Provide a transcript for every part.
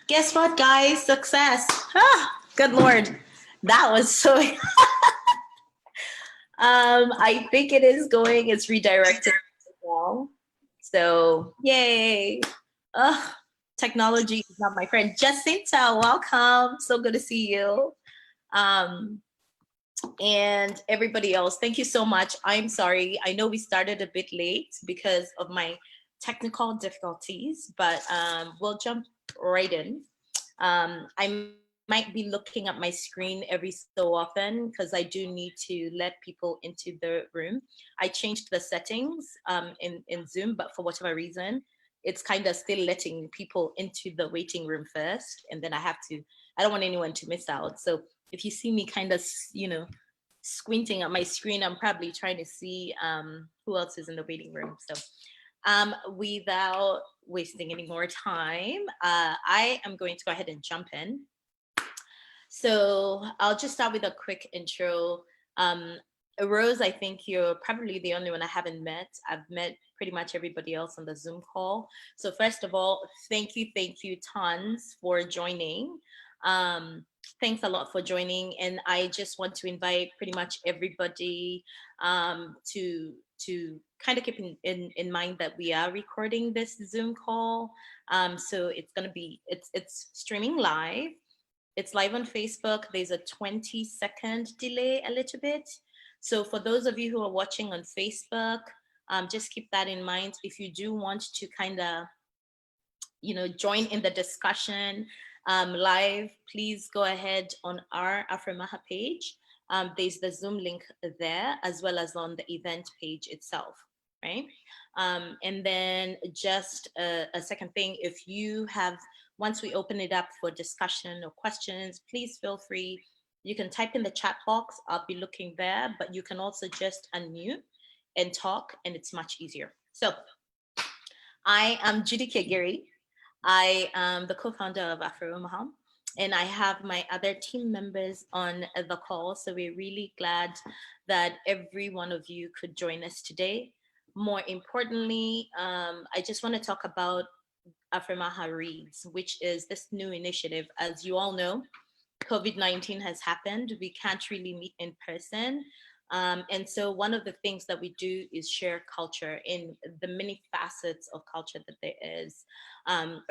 Guess what, guys? Success. Good Lord. That was so. I think it is going, it's redirected well. So, yay. Technology is not my friend. Jacinta, welcome. So good to see you. Um, and everybody else, thank you so much. I'm sorry. I know we started a bit late because of my technical difficulties, but we'll jump right in. I might be looking at my screen every so often because I do need to let people into the room. I changed the settings in Zoom, but for whatever reason, it's kind of still letting people into the waiting room first. And then I don't want anyone to miss out. So if you see me kind of, squinting at my screen, I'm probably trying to see who else is in the waiting room. So without wasting any more time, I am going to go ahead and jump in. So I'll just start with a quick intro. Rose, I think you're probably the only one I haven't met. I've met pretty much everybody else on the Zoom call. So first of all, thank you tons for joining. Thanks a lot for joining. And I just want to invite pretty much everybody to kind of keep in mind that we are recording this Zoom call. So it's going to be, it's streaming live. It's live on Facebook. There's a 20-second delay a little bit. So for those of you who are watching on Facebook, just keep that in mind. If you do want to kind of, join in the discussion live, please go ahead on our Afromaha page. There's the Zoom link there, as well as on the event page itself, right? And then just a second thing, if you have, once we open it up for discussion or questions, please feel free. You can type in the chat box. I'll be looking there, but you can also just unmute and talk, and it's much easier. So I am Judy Kegiri. I am the co-founder of AfromahaReads, and I have my other team members on the call. So we're really glad that every one of you could join us today. More importantly, I just want to talk about AfromahaReads, which is this new initiative. As you all know, COVID-19 has happened. We can't really meet in person. And so one of the things that we do is share culture in the many facets of culture that there is.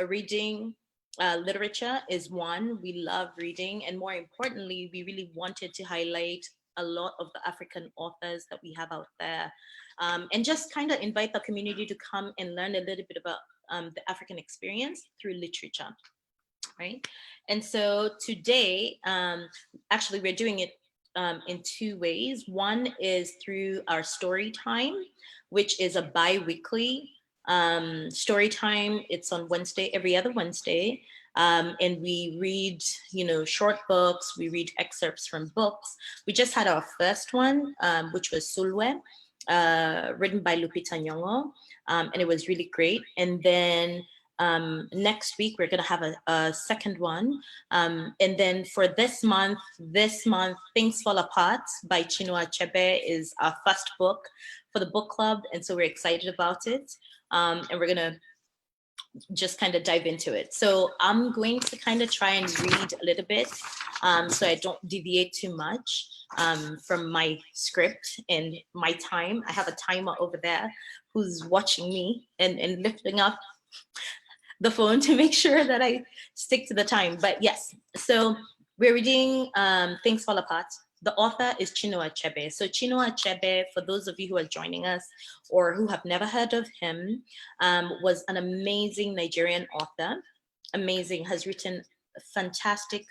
Reading, literature is one. We love reading. And more importantly, we really wanted to highlight a lot of the African authors that we have out there, and just kind of invite the community to come and learn a little bit about the African experience through literature, right? And so today, actually, we're doing it in two ways. One is through our story time, which is a bi-weekly story time. It's on Wednesday, every other Wednesday. And we read, short books. We read excerpts from books. We just had our first one, which was Sulwe, written by Lupita Nyong'o, and it was really great. And then next week we're going to have a second one, and then for this month, Things Fall Apart by Chinua Achebe is our first book for the book club, and so we're excited about it, and we're going to just kind of dive into it. So I'm going to kind of try and read a little bit, so I don't deviate too much from my script and my time. I have a timer over there who's watching me and lifting up the phone to make sure that I stick to the time. But yes, so we're reading Things Fall Apart. The author is Chinua Achebe. So Chinua Achebe, for those of you who are joining us or who have never heard of him, was an amazing Nigerian author. Amazing, has written fantastic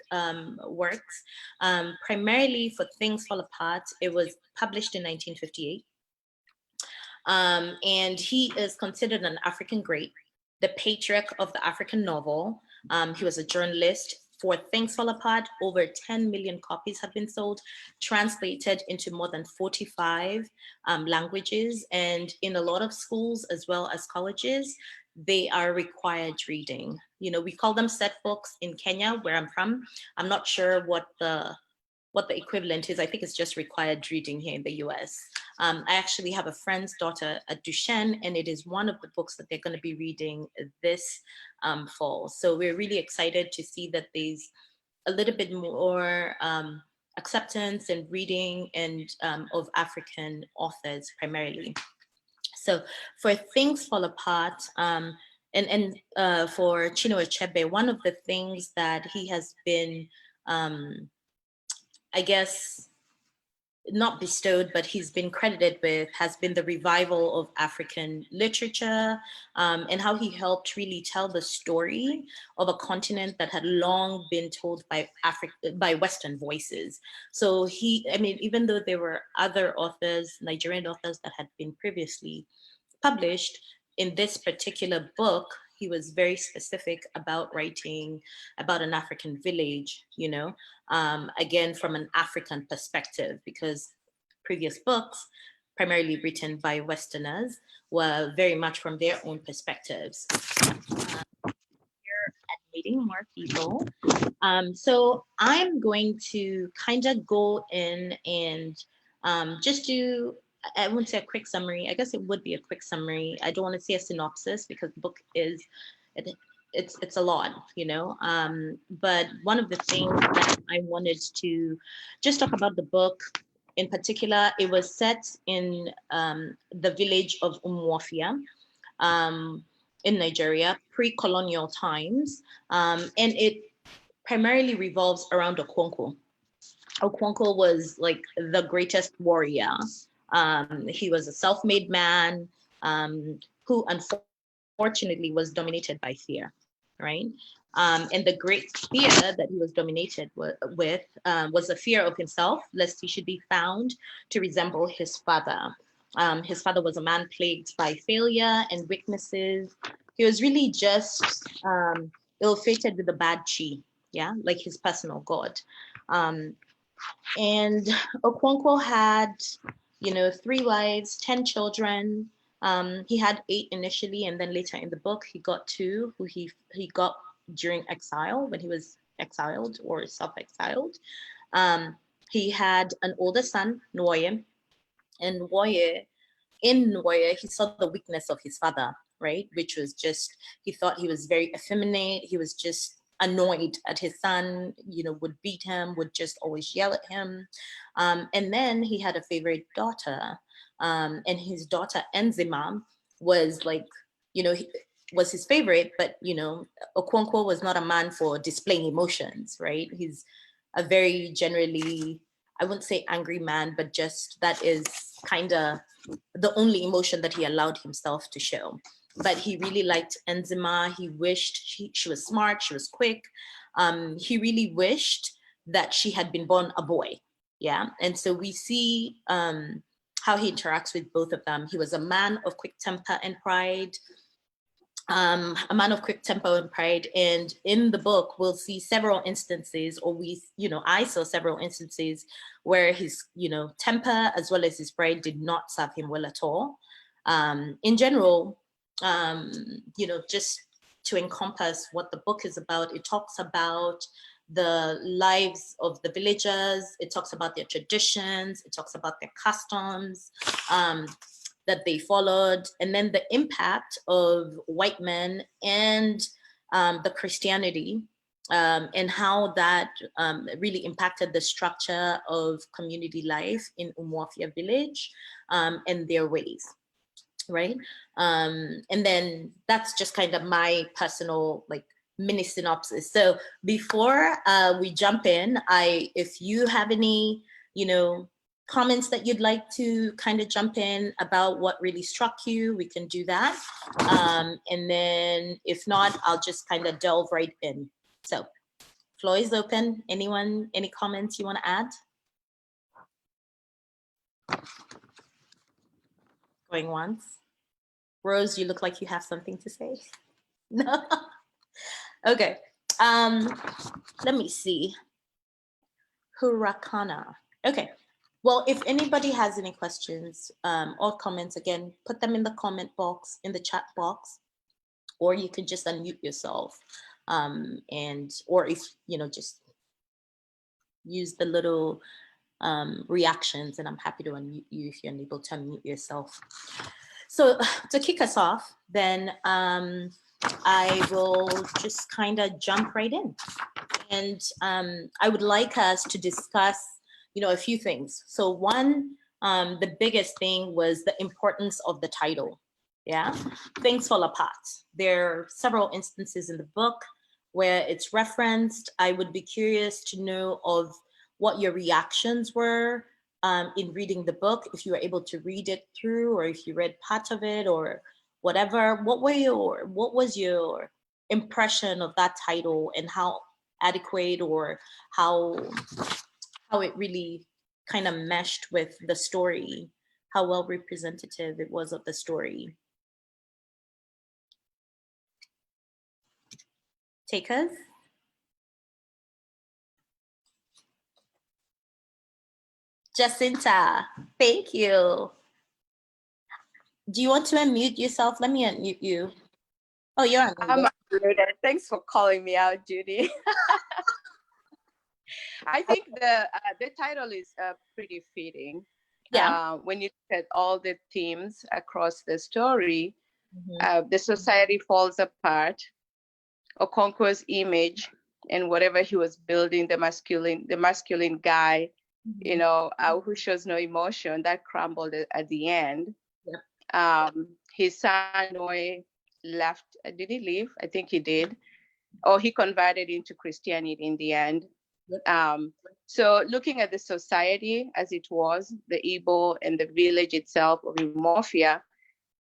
works. Primarily for Things Fall Apart, it was published in 1958. And he is considered an African great, the patriarch of the African novel. He was a journalist. For Things Fall Apart, over 10 million copies have been sold, translated into more than 45 languages, and in a lot of schools as well as colleges, they are required reading. We call them set books in Kenya, where I'm from. I'm not sure what the what the equivalent is. I think it's just required reading here in the US. I actually have a friend's daughter at Duchenne, and it is one of the books that they're going to be reading this fall. So we're really excited to see that there's a little bit more acceptance and reading and of African authors primarily. So for Things Fall Apart, and for Chinua Achebe, one of the things that he has been, I guess, not bestowed, but he's been credited with, has been the revival of African literature, and how he helped really tell the story of a continent that had long been told by Western voices. So I mean, even though there were other authors, Nigerian authors that had been previously published, in this particular book, he was very specific about writing about an African village, you know, again, from an African perspective, because previous books, primarily written by Westerners, were very much from their own perspectives. Here at meeting more people. So I'm going to kind of go in and just do, I wouldn't say a quick summary. I guess it would be a quick summary. I don't want to say a synopsis because the book is, it's a lot, you know. But one of the things that I wanted to just talk about the book in particular, it was set in the village of Umuofia in Nigeria, pre-colonial times, and it primarily revolves around Okonkwo. Okonkwo was like the greatest warrior. He was a self-made man who unfortunately was dominated by fear, right? And the great fear that he was dominated with was the fear of himself, lest he should be found to resemble his father. His father was a man plagued by failure and weaknesses. He was really just ill-fated with a bad chi, yeah, like his personal god. And Okonkwo had, you know, 3 wives, 10 children. He had 8 initially, and then later in the book, he got 2 who he got during exile, when he was exiled or self-exiled. He had an older son, Nwoye, and in Nwoye, he saw the weakness of his father, right? Which was just, he thought he was very effeminate. He was just annoyed at his son, you know, would beat him, would just always yell at him. And then he had a favorite daughter, and his daughter Enzima was like, you know, was his favorite, but you know, Okonkwo was not a man for displaying emotions, right? He's a very generally, I wouldn't say angry man, but just that is kind of the only emotion that he allowed himself to show. But he really liked Enzima. He wished she was smart, she was quick. He really wished that she had been born a boy. Yeah. And so we see how he interacts with both of them. He was a man of quick temper and pride. A man of quick temper and pride. And in the book, we'll see several instances, or I saw several instances where his, you know, temper as well as his pride did not serve him well at all. In general, you know, just to encompass what the book is about, it talks about the lives of the villagers, it talks about their traditions, it talks about their customs, that they followed, and then the impact of white men and the Christianity, and how that really impacted the structure of community life in Umuofia village and their ways, right? And then that's just kind of my personal like mini synopsis. So before we jump in, if you have any, you know, comments that you'd like to kind of jump in about what really struck you, we can do that. And then if not, I'll just kind of delve right in. So floor is open. Anyone, any comments you want to add? Going once. Rose, you look like you have something to say. No? Okay. Let me see. Huracana. Okay. Well, if anybody has any questions or comments, again, put them in the comment box, in the chat box, or you can just unmute yourself. Or if, you know, just use the little reactions, and I'm happy to unmute you if you're unable to unmute yourself. So to kick us off, then I will just kind of jump right in. And I would like us to discuss, a few things. So one, the biggest thing was the importance of the title. Yeah, things fall apart. There are several instances in the book where it's referenced. I would be curious to know of what your reactions were in reading the book, if you were able to read it through, or if you read part of it, or whatever. What was your impression of that title, and how adequate, or how it really kind of meshed with the story, how well representative it was of the story? Take us. Jacinta, thank you. Do you want to unmute yourself? Let me unmute you. Oh, you're unmuted. I'm unmuted. Thanks for calling me out, Judy. I think the title is pretty fitting. Yeah. When you look at all the themes across the story, the society falls apart. Okonkwo's image and whatever he was building, the masculine guy, who shows no emotion, that crumbled at the end. Yep. His son Noe left. Did he leave? I think he did. Or he converted into Christianity in the end. Yep. So looking at the society as it was, the Igbo and the village itself of Umuofia,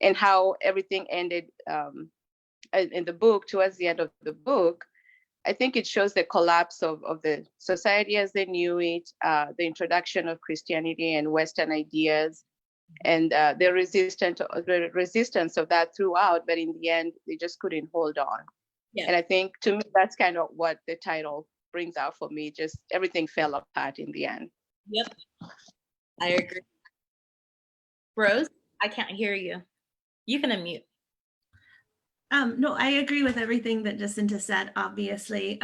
and how everything ended in the book, towards the end of the book, I think it shows the collapse of the society as they knew it, the introduction of Christianity and Western ideas, and the resistance of that throughout, but in the end, they just couldn't hold on. Yeah. And I think, to me, that's kind of what the title brings out for me. Just everything fell apart in the end. Yep, I agree. Rose, I can't hear you. You can unmute. No, I agree with everything that Jacinta said, obviously.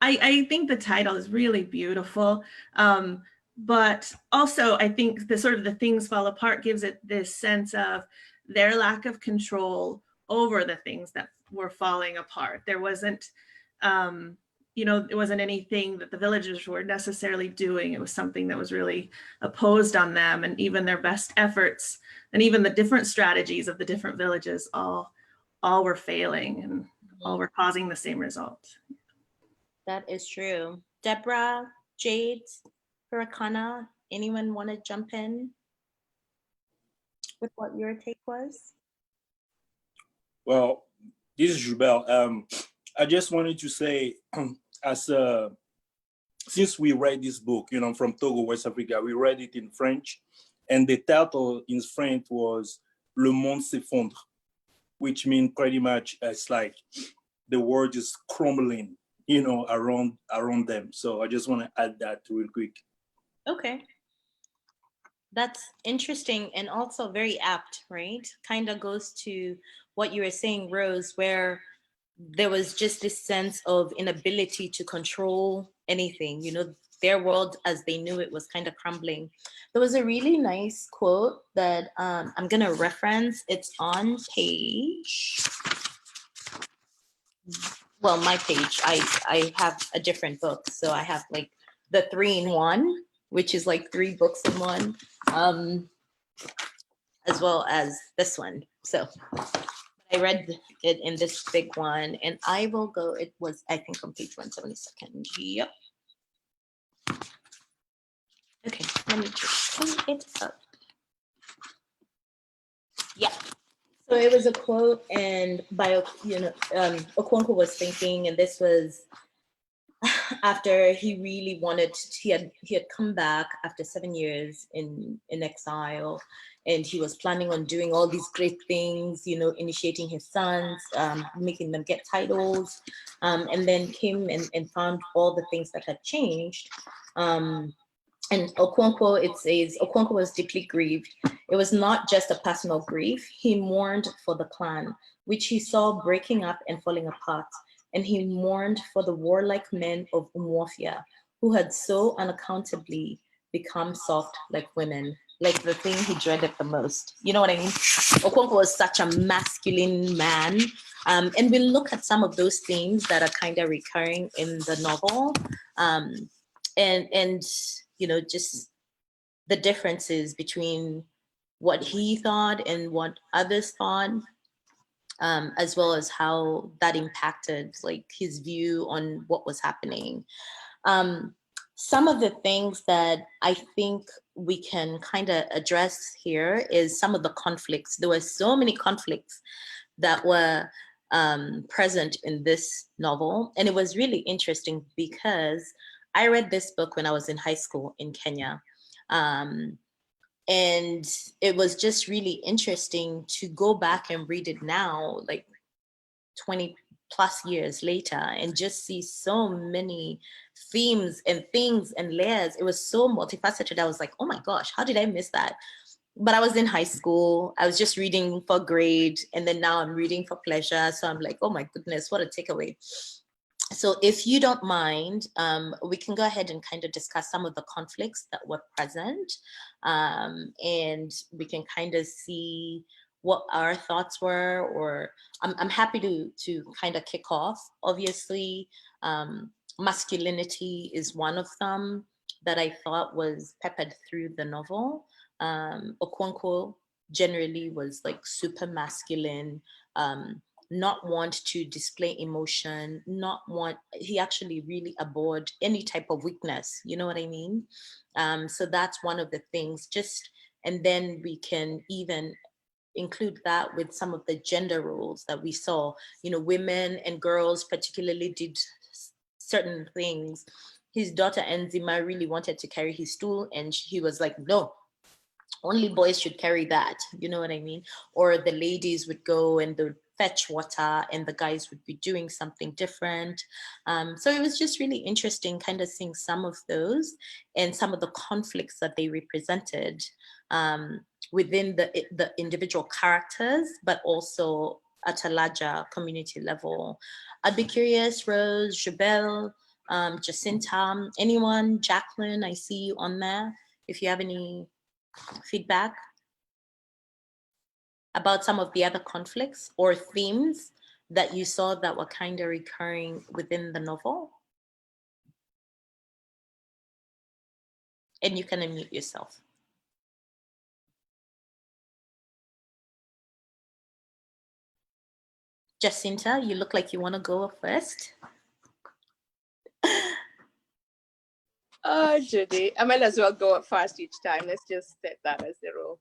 I think the title is really beautiful. But also, I think the things fall apart gives it this sense of their lack of control over the things that were falling apart. There wasn't, it wasn't anything that the villagers were necessarily doing. It was something that was really opposed on them, and even their best efforts and even the different strategies of the different villages all were failing, and all were causing the same result. That is true. Deborah, Jade, Hurakana, anyone want to jump in with what your take was? Well, this is Jubel. I just wanted to say, since we read this book, from Togo, West Africa, we read it in French, and the title in French was Le Monde s'effondre, which means pretty much it's like the world is crumbling, around them. So I just want to add that real quick. Okay. That's interesting and also very apt, right? Kind of goes to what you were saying, Rose, where there was just this sense of inability to control anything. Their world as they knew it was kind of crumbling. There was a really nice quote that I'm going to reference. It's on page, well, my page. I have a different book. So I have like the 3-in-1, which is like 3 books in one, as well as this one. So I read it in this big one, and I will go, it was, I think, on page 172nd. Yep. Okay, let me just pull it up. Yeah. So it was a quote, and by, Okonkwo was thinking, and this was after he really wanted, he had come back after 7 years in exile, and he was planning on doing all these great things, initiating his sons, making them get titles, and then came and found all the things that had changed. And Okonkwo, it says, Okonkwo was deeply grieved. It was not just a personal grief. He mourned for the clan, which he saw breaking up and falling apart. And he mourned for the warlike men of Umuofia, who had so unaccountably become soft like women, like the thing he dreaded the most. You know what I mean? Okonkwo was such a masculine man. And we'll look at some of those themes that are kind of recurring in the novel. And you know, just the differences between what he thought and what others thought, as well as how that impacted like his view on what was happening. Some of the things that I think we can kind of address here is some of the conflicts. There were so many conflicts that were present in this novel. And it was really interesting because I read this book when I was in high school in Kenya. And it was just really interesting to go back and read it now, like 20 plus years later, and just see so many themes and things and layers. It was so multifaceted. I was like, oh my gosh, how did I miss that? But I was in high school. I was just reading for grade, and then now I'm reading for pleasure. So I'm like, oh my goodness, what a takeaway. So if you don't mind, we can go ahead and kind of discuss some of the conflicts that were present, and we can kind of see what our thoughts were, or I'm happy to kind of kick off. Obviously, masculinity is one of them that I thought was peppered through the novel. Okonkwo generally was like super masculine, not want to display emotion, he actually really abhorred any type of weakness, you know what I mean? So that's one of the things, and then we can even include that with some of the gender roles that we saw. You know, women and girls particularly did certain things. His daughter Enzima really wanted to carry his stool, and he was like, no, only boys should carry that, you know what I mean? Or the ladies would go and they would fetch water and the guys would be doing something different. So it was just really interesting kind of seeing some of those and some of the conflicts that they represented within the individual characters, but also at a larger community level. I'd be curious, Rose, Jabel, Jacinta, anyone, Jacqueline, I see you on there. If you have any feedback about some of the other conflicts or themes that you saw that were kind of recurring within the novel. And you can unmute yourself. Jacinta, you look like you want to go first. Oh, Judy, I might as well go up first each time. Let's just set that as the rule.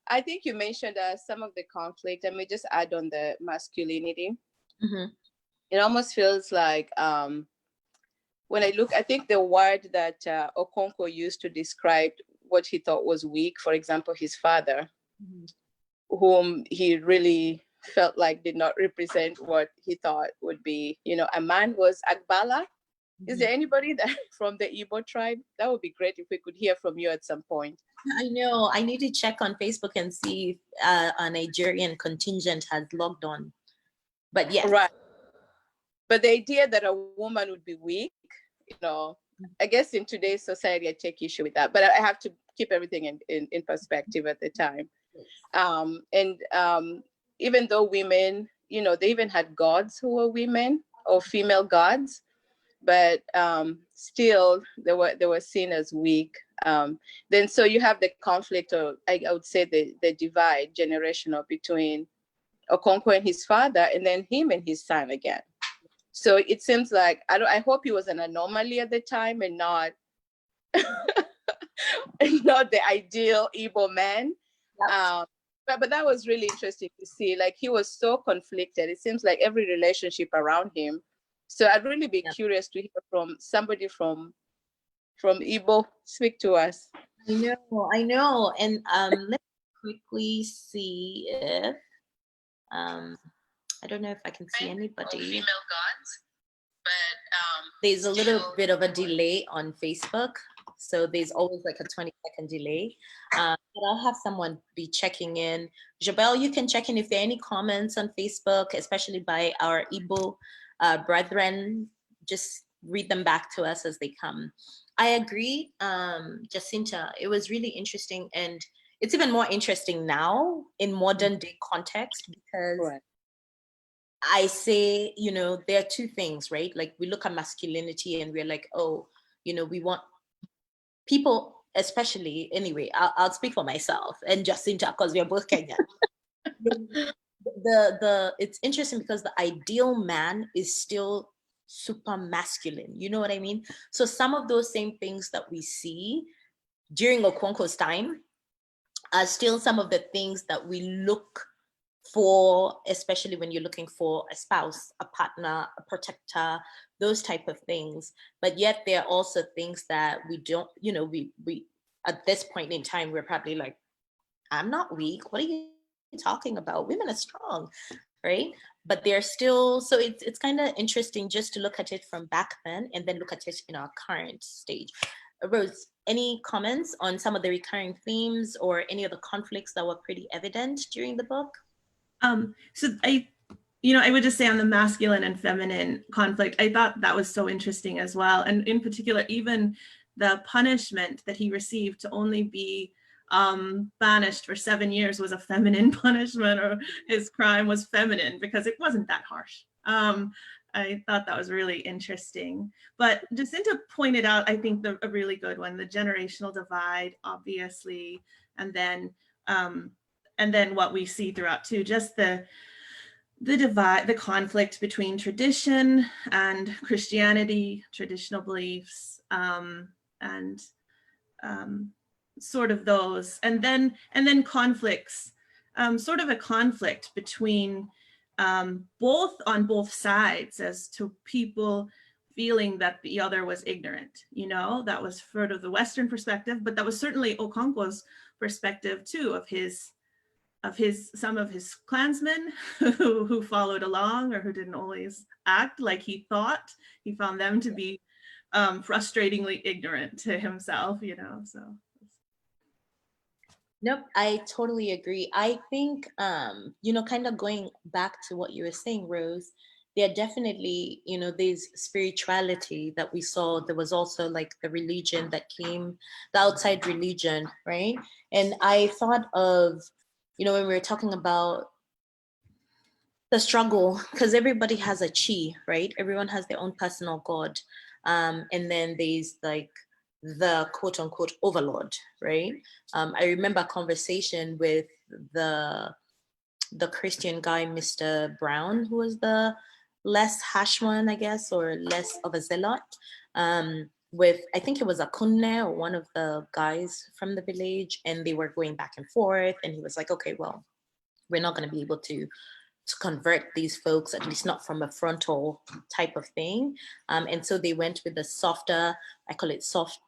I think you mentioned some of the conflict. I may just add on the masculinity. Mm-hmm. It almost feels like when I look, I think the word that Okonkwo used to describe what he thought was weak, for example, his father, mm-hmm. whom he really felt like did not represent what he thought would be, you know, a man, was Agbala. Mm-hmm. Is there anybody that from the Igbo tribe? That would be great if we could hear from you at some point. I know. I need to check on Facebook and see if a Nigerian contingent has logged on. But yes. Right. But the idea that a woman would be weak, you know, I guess in today's society, I take issue with that. But I have to keep everything in perspective at the time. Even though women, you know, they even had gods who were women or female gods, but still they were seen as weak. Then so you have the conflict, or I would say the divide generational between Okonkwo and his father, and then him and his son again. So it seems like I hope he was an anomaly at the time and not not the ideal Igbo man. Yep. But that was really interesting to see. Like, he was so conflicted. It seems like every relationship around him. So I'd really be curious to hear from somebody from Igbo. Speak to us. I know. And let's quickly see if I don't know if I can see anybody. Female gods, but there's a little bit of a delay on Facebook. So there's always like a 20-second delay. But I'll have someone be checking in. Jabel, you can check in if there are any comments on Facebook, especially by our Igbo brethren. Just read them back to us as they come. I agree, Jacinta, it was really interesting, and it's even more interesting now in modern day context, because Right. I say, you know, there are two things, right? Like we look at masculinity and we're like, oh, you know, we want people, especially, anyway, I'll speak for myself and Jacinta, because we're both Kenyan. It's interesting because the ideal man is still super masculine. You know what I mean? So some of those same things that we see during Okonkwo's time are still some of the things that we look for, especially when you're looking for a spouse, a partner, a protector, those type of things. But yet there are also things that we don't, you know, we at this point in time, we're probably like, I'm not weak. What are you talking about? Women are strong, right? But they're still, so it's kind of interesting just to look at it from back then and then look at it in our current stage. Rose, any comments on some of the recurring themes or any of the conflicts that were pretty evident during the book? So I would just say on the masculine and feminine conflict, I thought that was so interesting as well. And in particular, even the punishment that he received to only be banished for 7 years was a feminine punishment, or his crime was feminine because it wasn't that harsh. I thought that was really interesting. But Jacinta pointed out, I think, a really good one, the generational divide, obviously, and then what we see throughout too, just the divide, the conflict between tradition and Christianity, traditional beliefs, and sort of those, and then conflicts, sort of a conflict between on both sides, as to people feeling that the other was ignorant. You know, that was sort of the Western perspective, but that was certainly Okonkwo's perspective too, of some of his clansmen who followed along, or who didn't always act like he thought. He found them to be frustratingly ignorant to himself, you know, so. Nope, I totally agree. I think, you know, kind of going back to what you were saying, Rose, there are definitely, you know, there's spirituality that we saw. There was also like the religion that came, the outside religion, right? And I thought of, you know, when we were talking about the struggle, because everybody has a chi, right? Everyone has their own personal god. And then there's like the quote unquote overlord, right? I remember a conversation with the Christian guy, Mr. Brown, who was the less harsh one, I guess, or less of a zealot, with, I think it was a kunne, or one of the guys from the village, and they were going back and forth, and he was like, okay, well, we're not going to be able to convert these folks, at least not from a frontal type of thing. And so they went with the softer, I call it soft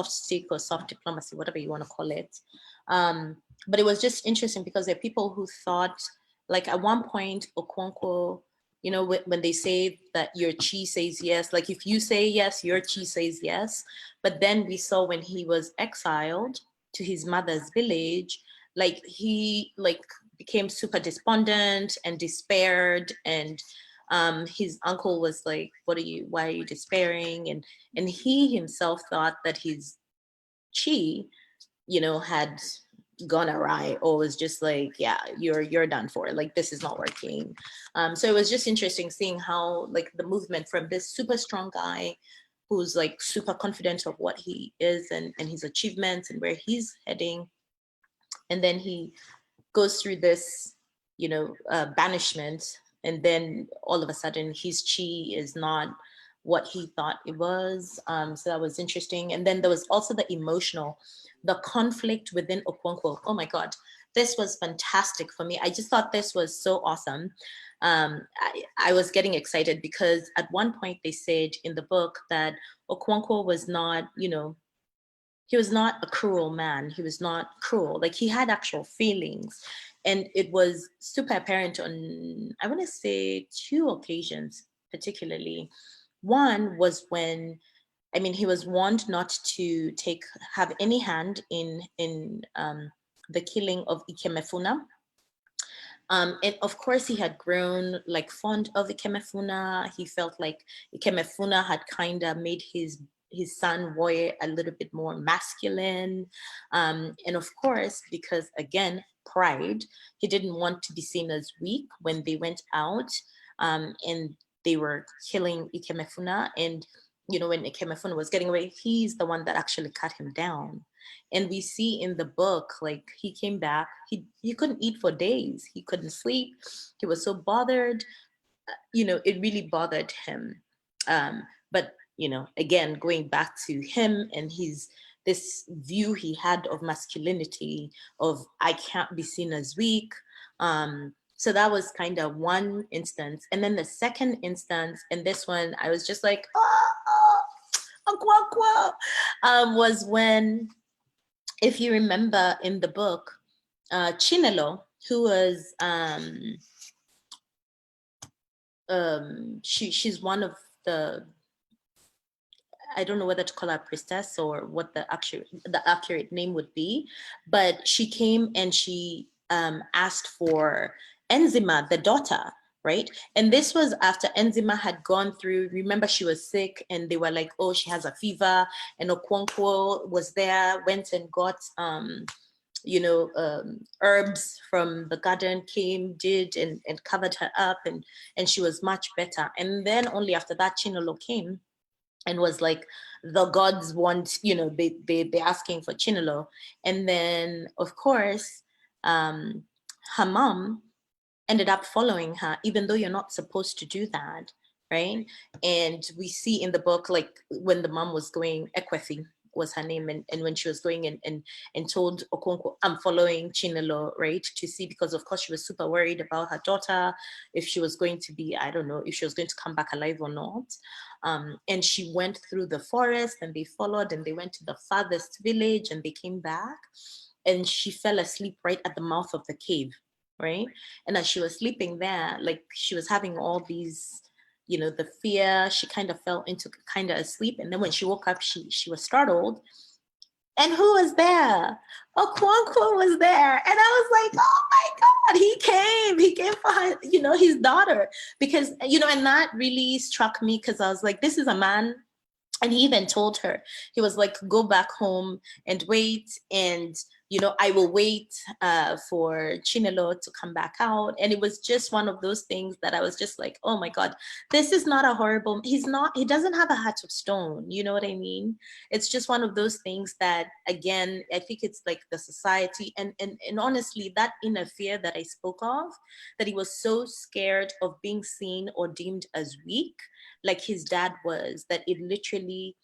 stick or soft diplomacy, whatever you want to call it. But it was just interesting because there are people who thought, like at one point, Okonkwo, you know, when they say that your chi says yes, like if you say yes, your chi says yes. But then we saw when he was exiled to his mother's village, like he became super despondent and despaired, and his uncle was like, why are you despairing? And he himself thought that his chi, you know, had gone awry, or was just like, yeah, you're done for, like this is not working. So it was just interesting seeing how like the movement from this super strong guy who's like super confident of what he is and his achievements and where he's heading, and then he goes through this, you know, banishment, and then all of a sudden his chi is not what he thought it was. So that was interesting. And then there was also the emotional, the conflict within Okonkwo. Oh my God, this was fantastic for me. I just thought this was so awesome. I was getting excited because at one point they said in the book that Okonkwo was not, you know, he was not a cruel man. He was not cruel. Like he had actual feelings. And it was super apparent on, I want to say 2 occasions, particularly. One was when, I mean, he was warned not to have any hand in the killing of Ikemefuna. And of course, he had grown like fond of Ikemefuna. He felt like Ikemefuna had kind of made his son Woye a little bit more masculine. And of course, because again, pride, he didn't want to be seen as weak when they went out and they were killing Ikemefuna. And, you know, when Ikemefuna was getting away, he's the one that actually cut him down. And we see in the book, like he came back, he couldn't eat for days. He couldn't sleep. He was so bothered. You know, it really bothered him. But, you know, again, going back to him and this view he had of masculinity, of I can't be seen as weak. So that was kind of one instance. And then the second instance, and this one, I was just like, was when, if you remember in the book, Chinelo, who was, she's one of the, I don't know whether to call her priestess or what the accurate name would be, but she came and she asked for Enzima, the daughter, right? And this was after Enzima had gone through, remember she was sick and they were like, oh, she has a fever, and Okonkwo was there, went and got, herbs from the garden, came, did, and covered her up, and she was much better. And then only after that, Chinelo came and was like, the gods want, they're asking for Chinelo. And then, of course, her mom ended up following her, even though you're not supposed to do that, right? And we see in the book, like when the mom was going, Ekwefi was her name, and when she was going and told Okonkwo, I'm following Chinelo, right? To see, because of course she was super worried about her daughter, if she was going to be, I don't know, if she was going to come back alive or not. And she went through the forest and they followed and they went to the farthest village and they came back and she fell asleep right at the mouth of the cave, right? And as she was sleeping there, like she was having all these, the fear, she kind of fell into kind of asleep. And then when she woke up, she was startled. And who was there? Okonkwo was there. And I was like, oh my God, he came for her, his daughter. Because, and that really struck me because I was like, this is a man. And he even told her, he was like, go back home and wait. And, I will wait for Chinelo to come back out. And it was just one of those things that I was just like, oh my God, this is not a horrible, he doesn't have a heart of stone. You know what I mean? It's just one of those things that, again, I think it's like the society and honestly, that inner fear that I spoke of, that he was so scared of being seen or deemed as weak, like his dad was, that it literally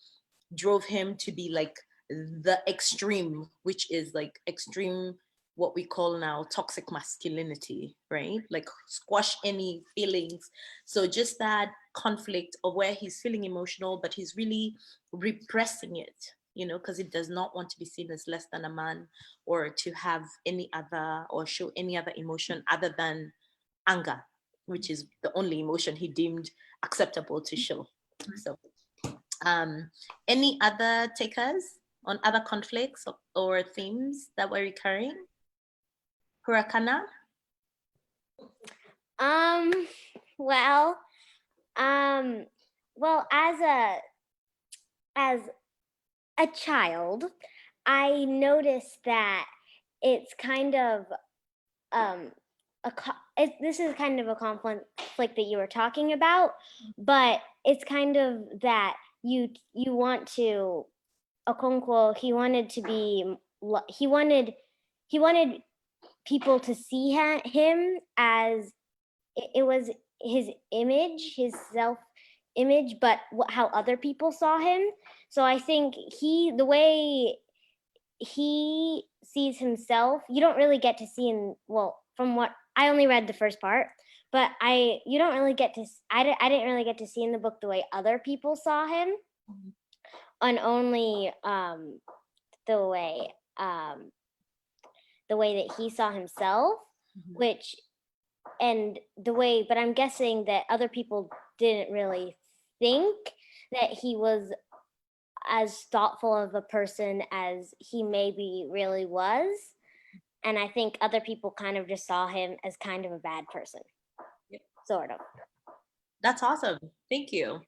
drove him to be like the extreme, which is like extreme, what we call now toxic masculinity, right? Like squash any feelings. So just that conflict of where he's feeling emotional, but he's really repressing it, because he does not want to be seen as less than a man or to have any other or show any other emotion other than anger, which is the only emotion he deemed acceptable to show. So any other takers on other conflicts or themes that were recurring? Hurakana? Well, as a child, I noticed that it's kind of this is kind of a conflict that you were talking about, but it's kind of that you want to, Okonkwo, he wanted people to see him as it was his image, his self image, but how other people saw him. So I think the way he sees himself, you don't really get to see him. Well, from what I only read the first part, but you don't really get to. I didn't really get to see in the book the way other people saw him, and only the way that he saw himself, which and the way. But I'm guessing that other people didn't really think that he was as thoughtful of a person as he maybe really was. And I think other people kind of just saw him as kind of a bad person. Yep. Sort of. That's awesome. Thank you.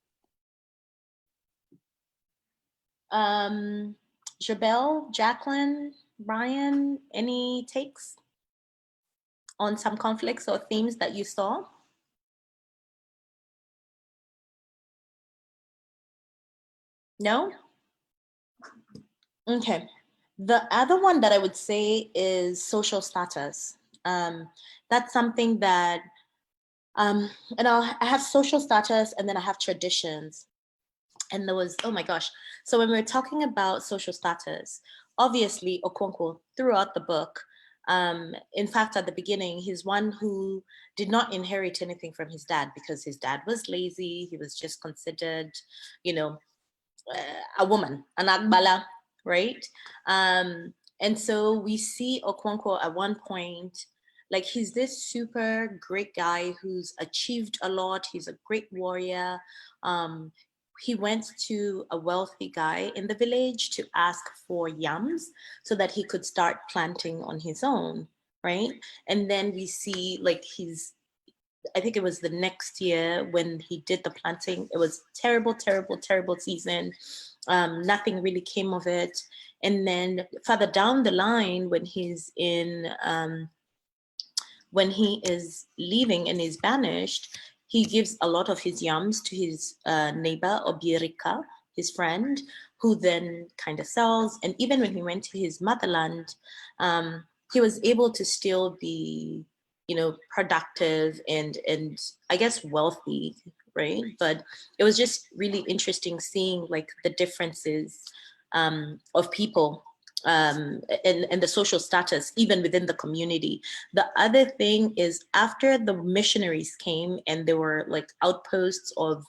Jabel, Jacqueline, Brian, any takes on some conflicts or themes that you saw? No? Okay. The other one that I would say is social status. That's something that, and I have social status and then I have traditions. And there was, oh my gosh. So when we were talking about social status, obviously Okonkwo throughout the book, in fact, at the beginning, he's one who did not inherit anything from his dad because his dad was lazy. He was just considered, you know, a woman, an agbala, right? And so we see Okonkwo at one point, like he's this super great guy who's achieved a lot. He's a great warrior. He went to a wealthy guy in the village to ask for yams so that he could start planting on his own, right? And then we see like I think it was the next year when he did the planting. It was terrible, terrible, terrible season. Nothing really came of it. And then further down the line, when he's when he is leaving and is banished, he gives a lot of his yams to his neighbor Obierika, his friend, who then kind of sells. And even when he went to his motherland, he was able to still be, you know, productive and I guess wealthy, right? But it was just really interesting seeing like the differences of people and the social status even within the community. The other thing is after the missionaries came and there were like outposts of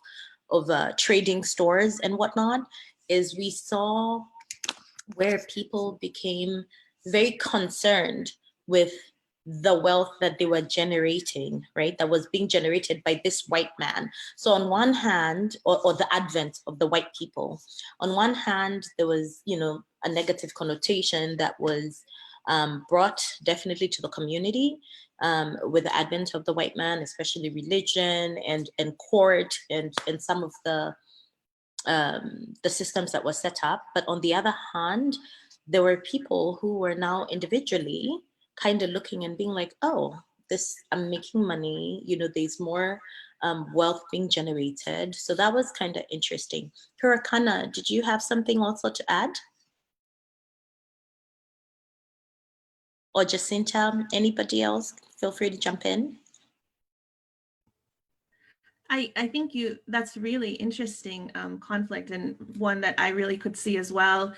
trading stores and whatnot, is we saw where people became very concerned with the wealth that they were generating, right? That was being generated by this white man. So on one hand, or the advent of the white people, on one hand, there was, you know, a negative connotation that was brought definitely to the community with the advent of the white man, especially religion and court and some of the systems that were set up. But on the other hand, there were people who were now individually kind of looking and being like, oh, I'm making money, you know, there's more wealth being generated. So that was kind of interesting. Hurakana, did you have something also to add? Or Jacinta, anybody else? Feel free to jump in. I think that's really interesting conflict, and one that I really could see as well.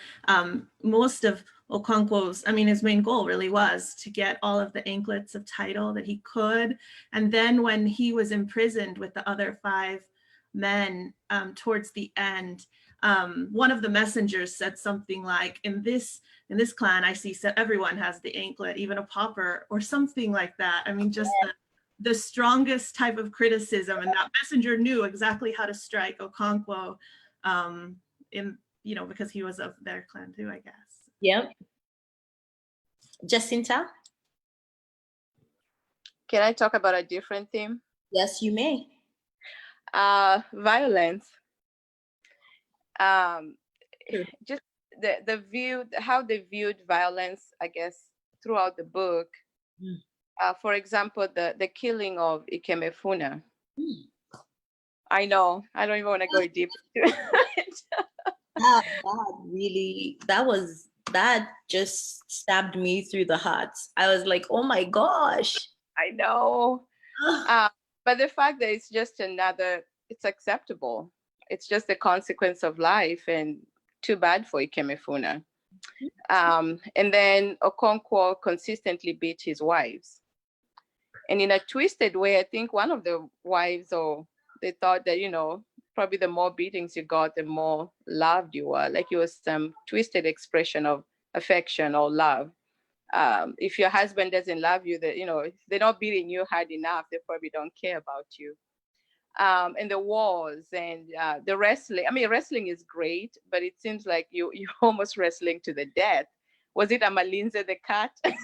Most of Okonkwo's, I mean, his main goal really was to get all of the anklets of title that he could. And then when he was imprisoned with the other 5 men towards the end, one of the messengers said something like, in this clan, I see everyone has the anklet, even a pauper, or something like that. I mean, just the strongest type of criticism, and that messenger knew exactly how to strike Okonkwo in, you know, because he was of their clan too, I guess. Yep. Jacinta? Can I talk about a different theme? Yes, you may. Violence. Just the view, how they viewed violence, I guess, throughout the book. For example, the killing of Ikemefuna. I know, I don't even want to go deep into it. that just stabbed me through the heart. I was like, oh my gosh. I know. But the fact that it's just it's acceptable. It's just a consequence of life, and too bad for Ikemefuna. And then Okonkwo consistently beat his wives. And in a twisted way, I think one of the wives, they thought that, you know, probably the more beatings you got, the more loved you were. Like it was some twisted expression of affection or love. If your husband doesn't love you, that, you know, if they're not beating you hard enough, they probably don't care about you. And the wars and the wrestling. I mean, wrestling is great, but it seems like you're almost wrestling to the death. was it Amalinze the cat at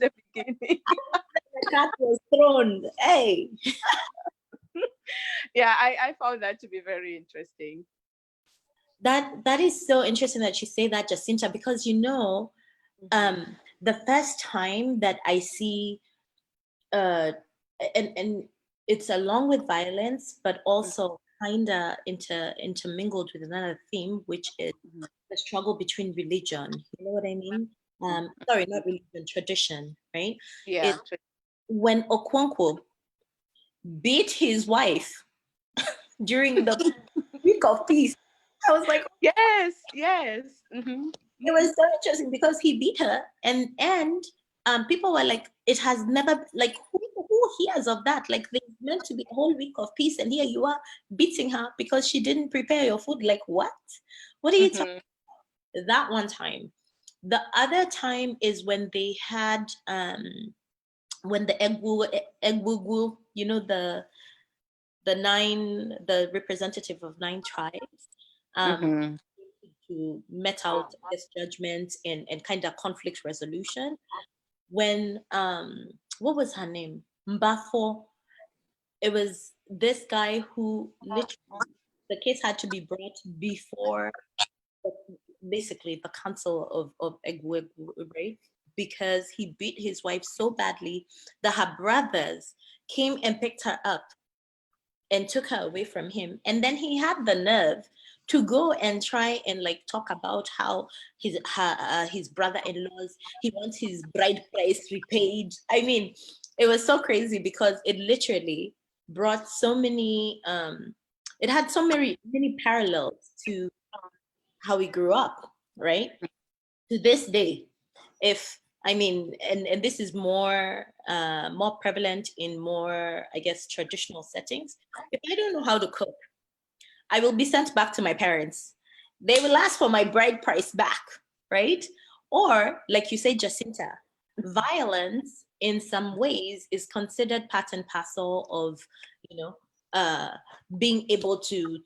the beginning? The cat was thrown. Hey. Yeah, I found that to be very interesting. That is so interesting that you say that, Jacinta, because the first time that I see and it's along with violence, but also kind of intermingled with another theme, which is the struggle between religion. You know what I mean? Sorry, not religion, tradition, right? Yeah. When Okonkwo beat his wife during the week of peace, I was like, yes. it was so interesting because he beat her, and people were like, it has never, like, who hears of that? Like, there's meant to be a whole week of peace, and here you are beating her because she didn't prepare your food. Like, what are you talking about? That one time. The other time is when they had when the Egwugu, the representative of 9 tribes, to met out this judgment and kind of conflict resolution. When what was her name? Mbafo. It was this guy who literally, the case had to be brought before basically the council of Egwuegu, right? Because he beat his wife so badly that her brothers came and picked her up and took her away from him. And then he had the nerve to go and try and like talk about how his brother-in-laws, he wants his bride price repaid. I mean, it was so crazy because it literally brought so many, it had so many parallels to how we grew up, right? To this day, and this is more prevalent in more, I guess, traditional settings. If I don't know how to cook, I will be sent back to my parents. They will ask for my bride price back, right? Or, like you say, Jacinta, violence in some ways is considered part and parcel of, being able to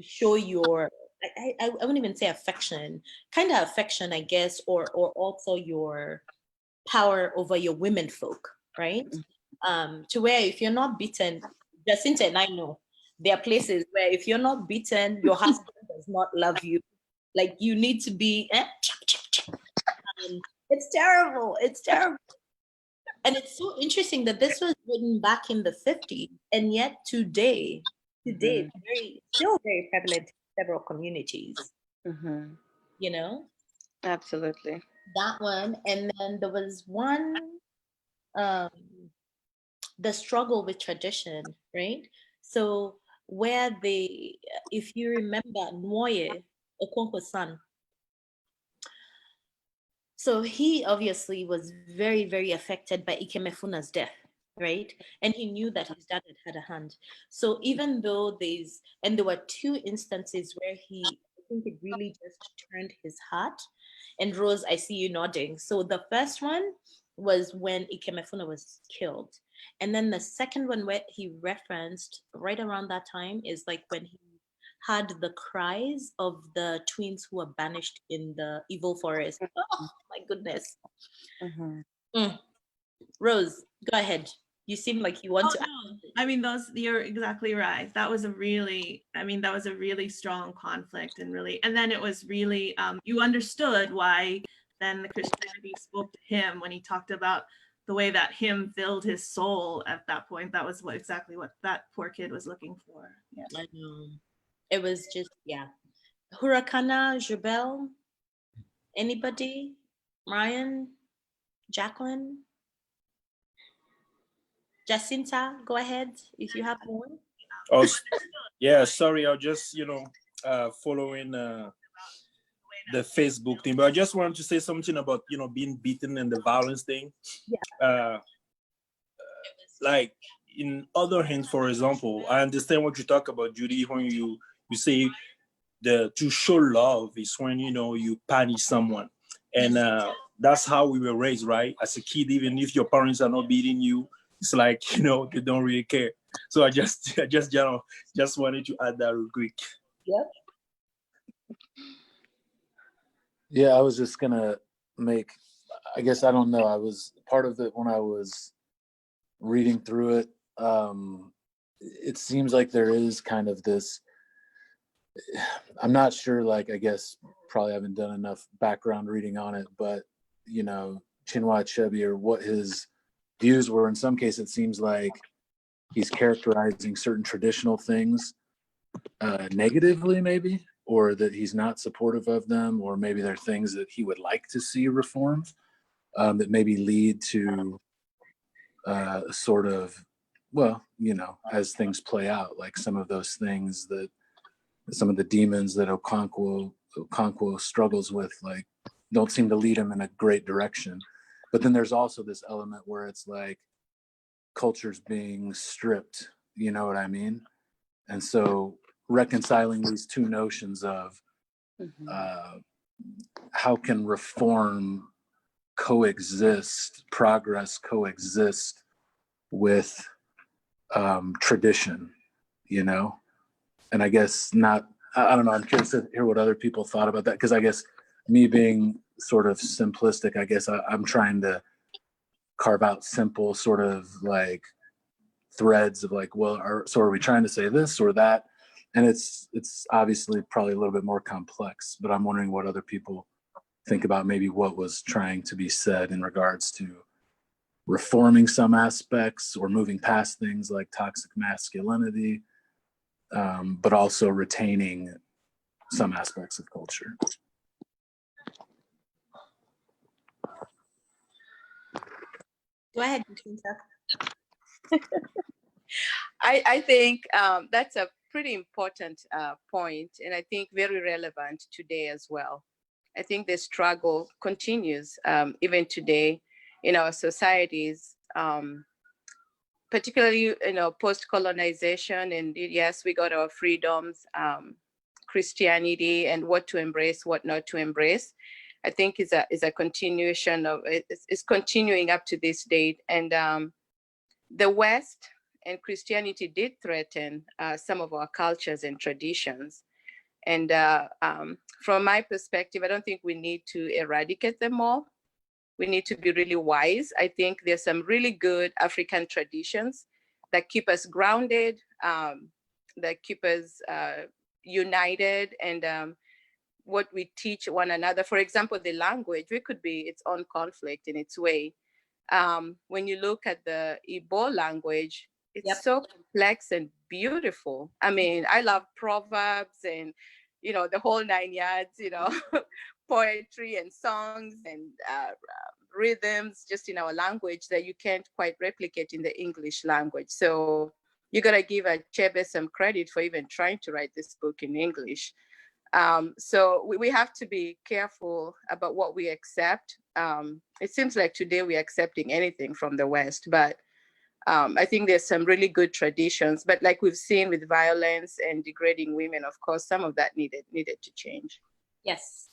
show your, I wouldn't even say affection, kind of affection, I guess, or also your power over your women folk, right? To where if you're not beaten, Jacinta and I know, there are places where if you're not beaten, your husband does not love you. Like, you need to be, it's terrible. It's terrible. And it's so interesting that this was written back in the 50s, and yet today, still very prevalent in several communities. Absolutely. That one, and then there was one, the struggle with tradition, right? So where if you remember Nwoye, Okonkwo's son, so he obviously was very, very affected by Ikemefuna's death, right? And he knew that his dad had a hand. So even though there were 2 instances where I think it really just turned his heart. And Rose, I see you nodding. So the first one was when Ikemefuna was killed. And then the second one where he referenced right around that time is like when he had the cries of the twins who were banished in the evil forest. Oh my goodness. Rose, go ahead. You seem like you want to. No. I mean, you're exactly right. That was a really strong conflict, and then it was really, you understood why then the Christianity spoke to him when he talked about the way that hymn filled his soul at that point. That was exactly what that poor kid was looking for. Yeah. I know. It was just, yeah. Hurricana, Jubel, anybody? Ryan, Jacqueline, Jacinta, go ahead if you have one. Oh, yeah, sorry, I'll just, following the Facebook thing, but I just wanted to say something about, being beaten and the violence thing. Yeah. Like in other hands, for example, I understand what you talk about, Judy, when you say to show love is when, you punish someone. And that's how we were raised, right? As a kid, even if your parents are not beating you, it's like, they don't really care. So I just wanted to add that real quick. Yep. Yeah, I was just gonna make, I guess, I don't know, I was part of it when I was reading through it. It seems like there is kind of this, I'm not sure, like, I guess probably haven't done enough background reading on it, but, you know, Chinua Achebe, or what his views were. In some cases, it seems like he's characterizing certain traditional things negatively, maybe, or that he's not supportive of them, or maybe they're things that he would like to see reformed, that maybe lead to sort of, well, you know, as things play out, like some of those things that, some of the demons that Okonkwo struggles with, like, don't seem to lead him in a great direction. But then there's also this element where it's like culture's being stripped, you know what I mean? And so reconciling these two notions of how can reform coexist, progress coexist with tradition, you know? And I guess not, I don't know, I'm curious to hear what other people thought about that, because I guess me being sort of simplistic, I guess I'm trying to carve out simple sort of like threads of like, well, are we trying to say this or that? And it's obviously probably a little bit more complex, but I'm wondering what other people think about maybe what was trying to be said in regards to reforming some aspects or moving past things like toxic masculinity, but also retaining some aspects of culture. Go ahead, Jacinta. I think that's a pretty important point, and I think very relevant today as well. I think the struggle continues even today in our societies, particularly, you know, post-colonization, and yes, we got our freedoms, Christianity, and what to embrace, what not to embrace. I think is a continuation of it's continuing up to this date, and the West and Christianity did threaten some of our cultures and traditions. And from my perspective, I don't think we need to eradicate them all. We need to be really wise. I think there's some really good African traditions that keep us grounded, that keep us united, and what we teach one another. For example, the language, we could be its own conflict in its way. When you look at the Igbo language, it's so complex and beautiful. I mean, I love proverbs and, you know, the whole 9 yards, you know, poetry and songs and rhythms just in our language that you can't quite replicate in the English language. So you got to give Achebe some credit for even trying to write this book in English. So we have to be careful about what we accept. It seems like today we're accepting anything from the West, but I think there's some really good traditions. But like we've seen with violence and degrading women, of course, some of that needed to change. Yes,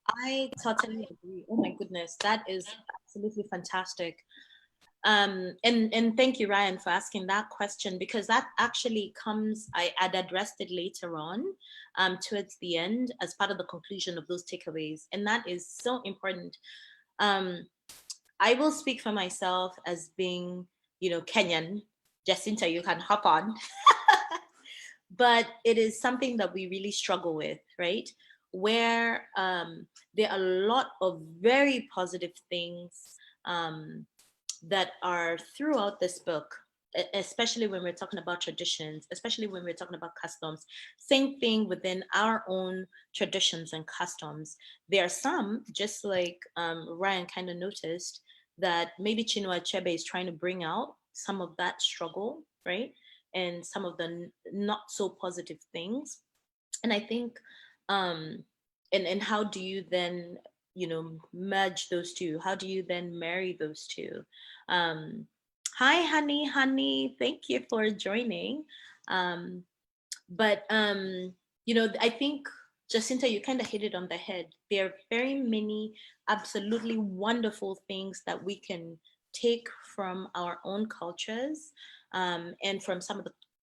I totally agree. Oh my goodness, that is absolutely fantastic. And thank you, Ryan, for asking that question, because that actually comes, I'd addressed it later on towards the end as part of the conclusion of those takeaways. And that is so important. I will speak for myself as being, you know, Kenyan. Jacinta, you can hop on. But it is something that we really struggle with, right? Where there are a lot of very positive things that are throughout this book, especially when we're talking about traditions, especially when we're talking about customs. Same thing within our own traditions and customs. There are some, just like Ryan kind of noticed, that maybe Chinua Achebe is trying to bring out some of that struggle, right? And some of the not so positive things. And I think, and how do you then, you know, merge those two? How do you then marry those two? Hi, honey, thank you for joining. But you know, I think, Jacinta, you kind of hit it on the head. There are very many absolutely wonderful things that we can take from our own cultures, and from some of the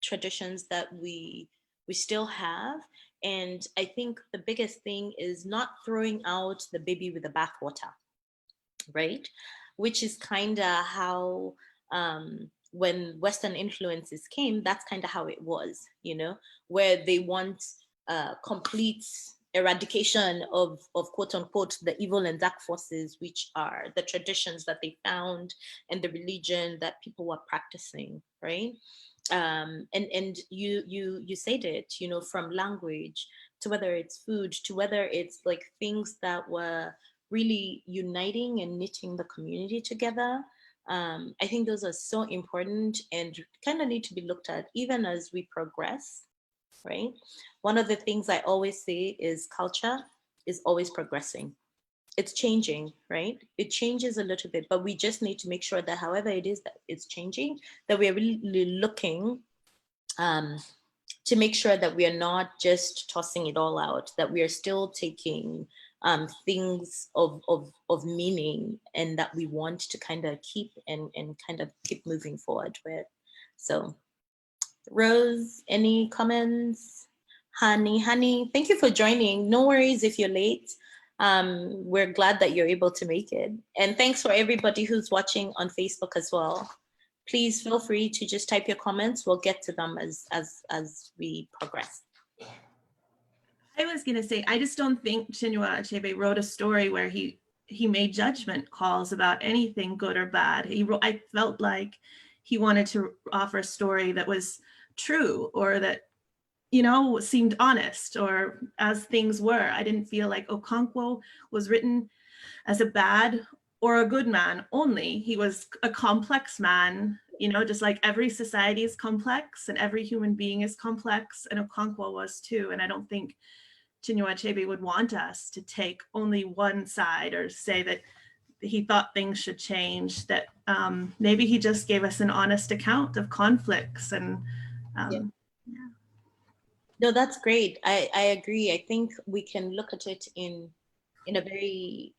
traditions that we still have. And I think the biggest thing is not throwing out the baby with the bathwater, right? Which is kind of how, when Western influences came, that's kind of how it was, where they want complete eradication of quote unquote the evil and dark forces, which are the traditions that they found and the religion that people were practicing, right? And you said it, from language to whether it's food to whether it's like things that were really uniting and knitting the community together. I think those are so important and kind of need to be looked at even as we progress, right? One of the things I always say is culture is always progressing. It's changing, right? It changes a little bit, but we just need to make sure that however it is that it's changing, that we're really looking to make sure that we are not just tossing it all out, that we are still taking things of meaning and that we want to kind of keep and kind of keep moving forward with. So Rose, any comments? Honey, thank you for joining. No worries if you're late. We're glad that you're able to make it. And thanks for everybody who's watching on Facebook as well. Please feel free to just type your comments. We'll get to them as we progress. I was going to say, I just don't think Chinua Achebe wrote a story where he made judgment calls about anything good or bad. I felt like he wanted to offer a story that was true or that, seemed honest or as things were. I didn't feel like Okonkwo was written as a bad or a good man only. He was a complex man, just like every society is complex and every human being is complex, and Okonkwo was too. And I don't think Chinua Achebe would want us to take only one side or say that he thought things should change, that maybe he just gave us an honest account of conflicts. And yeah. No, that's great. I agree. I think we can look at it in a very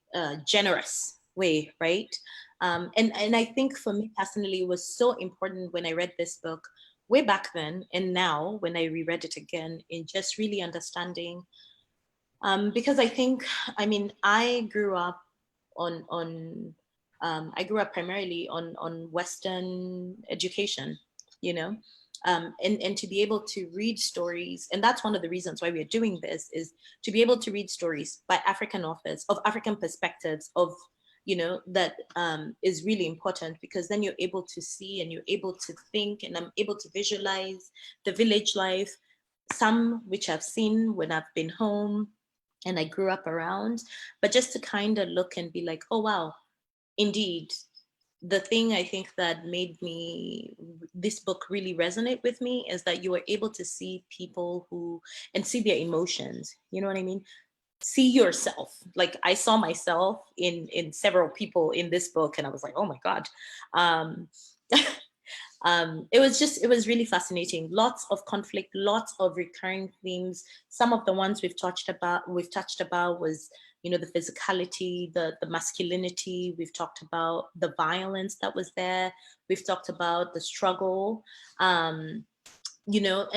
generous way, right? And I think for me personally, it was so important when I read this book way back then and now when I reread it again, in just really understanding. Because I think, I grew up I grew up primarily on Western education, and to be able to read stories, and that's one of the reasons why we are doing this, is to be able to read stories by African authors of African perspectives that is really important, because then you're able to see and you're able to think, and I'm able to visualize the village life, some which I've seen when I've been home and I grew up around, but just to kind of look and be like, oh, wow, indeed. The thing I think that made this book really resonate with me is that you were able to see people and see their emotions. You know what I mean? See yourself. Like I saw myself in several people in this book, and I was like, oh my God. It was really fascinating. Lots of conflict, lots of recurring themes. Some of the ones we've touched about was, the physicality, the masculinity. We've talked about the violence that was there. We've talked about the struggle, and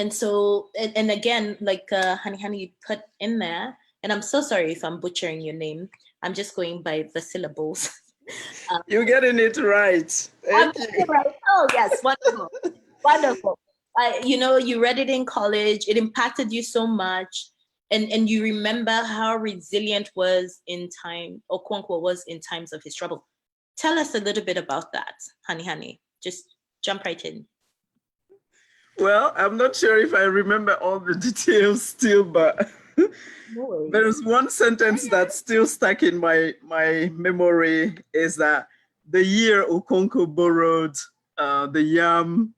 so, and again, like Hani put in there, and I'm so sorry if I'm butchering your name. I'm just going by the syllables. You're getting it right. Thank you. Right. Oh, yes. Wonderful. Wonderful. You read it in college. It impacted you so much. And you remember how resilient Okonkwo was in times of his trouble. Tell us a little bit about that, Hani. Just jump right in. Well, I'm not sure if I remember all the details still, but there's one sentence that's still stuck in my memory, is that the year Okonkwo borrowed the yam,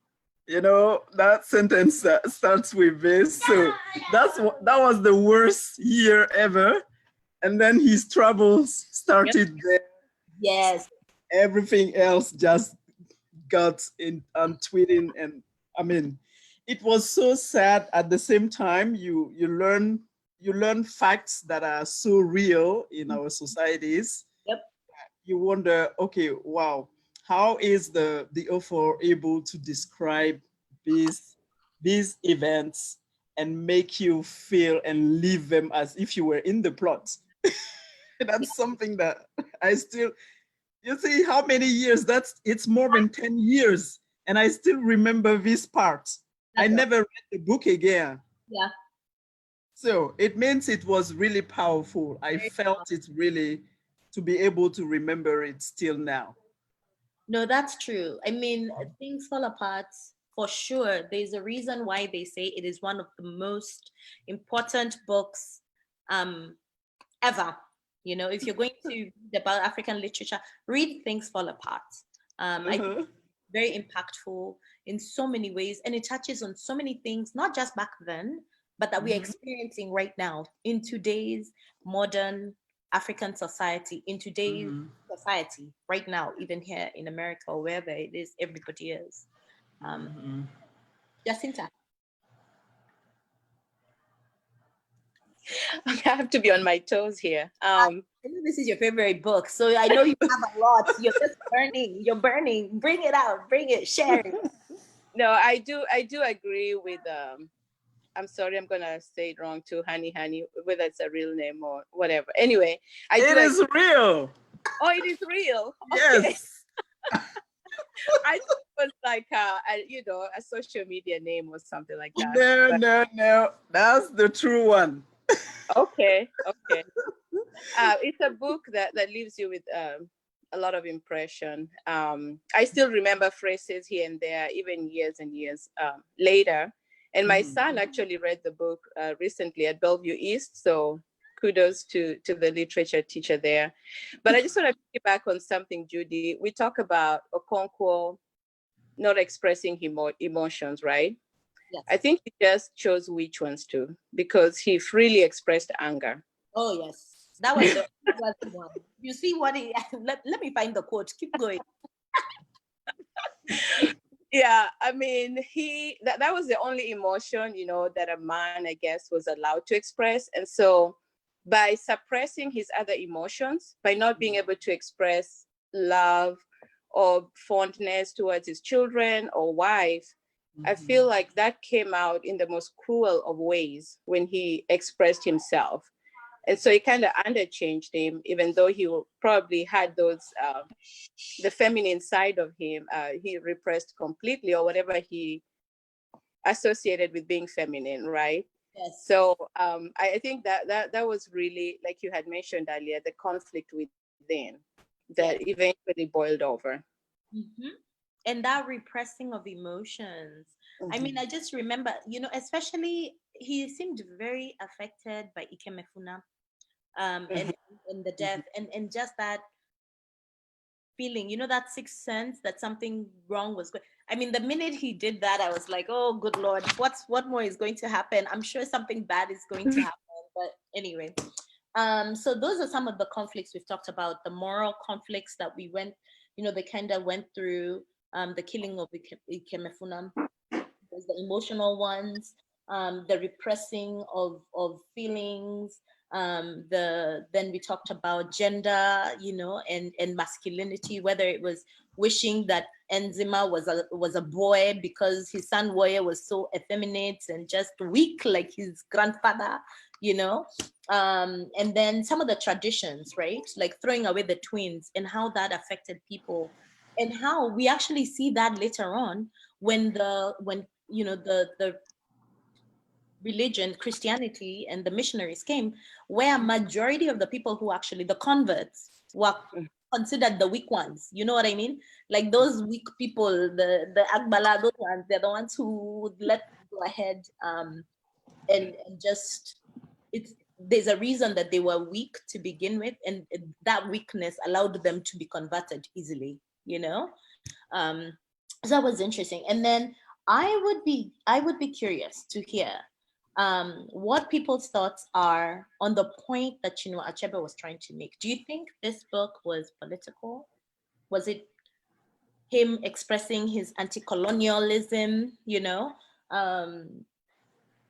that sentence that starts with this. So that was the worst year ever. And then his troubles started there. Yes. Everything else just got in on tweeting. And it was so sad. At the same time, you learn facts that are so real in our societies. Yep. You wonder, okay, wow, how is the author able to describe these events and make you feel and live them as if you were in the plot. That's something that I still, you see how many years, it's more than 10 years. And I still remember this part. I never read the book again. Yeah. So it means it was really powerful. I felt it really to be able to remember it still now. No, that's true. I mean, things fall apart for sure. There's a reason why they say it is one of the most important books ever. You know, if you're going to read about African literature, read Things Fall Apart. I think it's very impactful in so many ways, and it touches on so many things, not just back then, but that we're experiencing right now in today's modern African society, in today's society right now, even here in America or wherever it is, everybody is. Jacinta. I have to be on my toes here. I know this is your favorite book, so I know you have a lot. You're just burning. You're burning. Bring it out. Bring it. Share it. No, I do agree with I'm sorry, I'm gonna say it wrong too, Honey, whether it's a real name or whatever. Anyway, it is real. Oh, it is real. Yes. Okay. I thought it was like a social media name or something like that. No. That's the true one. Okay. It's a book that leaves you with a lot of impression. I still remember phrases here and there, even years and years later. And my son actually read the book recently at Bellevue East. So kudos to the literature teacher there. But I just want to piggyback on something, Judy. We talk about Okonkwo not expressing emotions, right? Yes. I think he just chose which ones to, because he freely expressed anger. Oh, yes. That was the one. You see what he, let me find the quote. Keep going. Yeah, I mean, that was the only emotion, that a man, I guess, was allowed to express. And so by suppressing his other emotions, by not being able to express love or fondness towards his children or wife, I feel like that came out in the most cruel of ways when he expressed himself. And so it kind of underchanged him, even though he probably had those, the feminine side of him, he repressed completely, or whatever he associated with being feminine, right? Yes. So I think that was really, like you had mentioned earlier, the conflict within that eventually boiled over. And that repressing of emotions. I mean, I just remember, especially he seemed very affected by Ikemefuna and the death and just that feeling, that sixth sense that something wrong was going. I mean, the minute he did that, I was like, oh, good Lord, what more is going to happen? I'm sure something bad is going to happen. But anyway, so those are some of the conflicts we've talked about, the moral conflicts that we went, they kind of went through. The killing of Ikemefuna, there's the emotional ones, the repressing of feelings, then we talked about gender, and masculinity, whether it was wishing that Enzima was a boy because his son Woye was so effeminate and just weak like his grandfather, and then some of the traditions, right? Like throwing away the twins and how that affected people. And how we actually see that later on when the religion, Christianity, and the missionaries came, where a majority of the people who actually, the converts, were considered the weak ones. You know what I mean? Like those weak people, the Agbala, those ones, they're the ones who would let them go ahead and just, there's a reason that they were weak to begin with, and that weakness allowed them to be converted easily. So that was interesting. And then I would be curious to hear what people's thoughts are on the point that Achebe was trying to make. Do you think this book was political? Was it him expressing his anti-colonialism?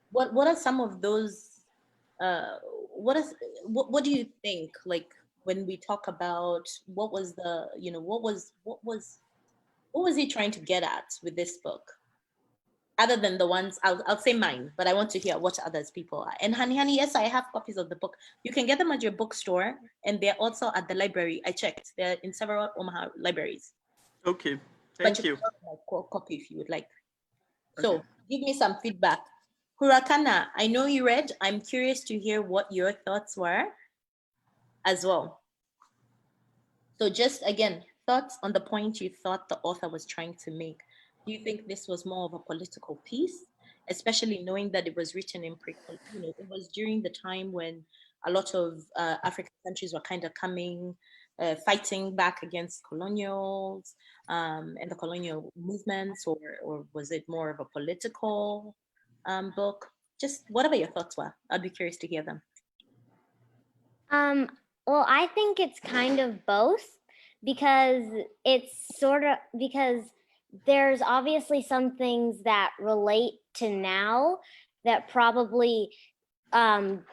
What are some of those? What do you think? Like when we talk about what was he trying to get at with this book? other than the ones, I'll say mine, but I want to hear what others people are. And Honey, yes, I have copies of the book. You can get them at your bookstore, and they're also at the library. I checked, they're in several Omaha libraries. Okay, But thank you. Copy if you would like. Okay. So give me some feedback. Hurakana, I know you read. I'm curious to hear what your thoughts were as well. So just again, thoughts on the point you thought the author was trying to make. Do you think this was more of a political piece, especially knowing that it was written in it was during the time when a lot of African countries were kind of coming, fighting back against colonials and the colonial movements, or was it more of a political book? Just whatever your thoughts were, I'd be curious to hear them. Well, I think it's kind of both, because because there's obviously some things that relate to now that probably that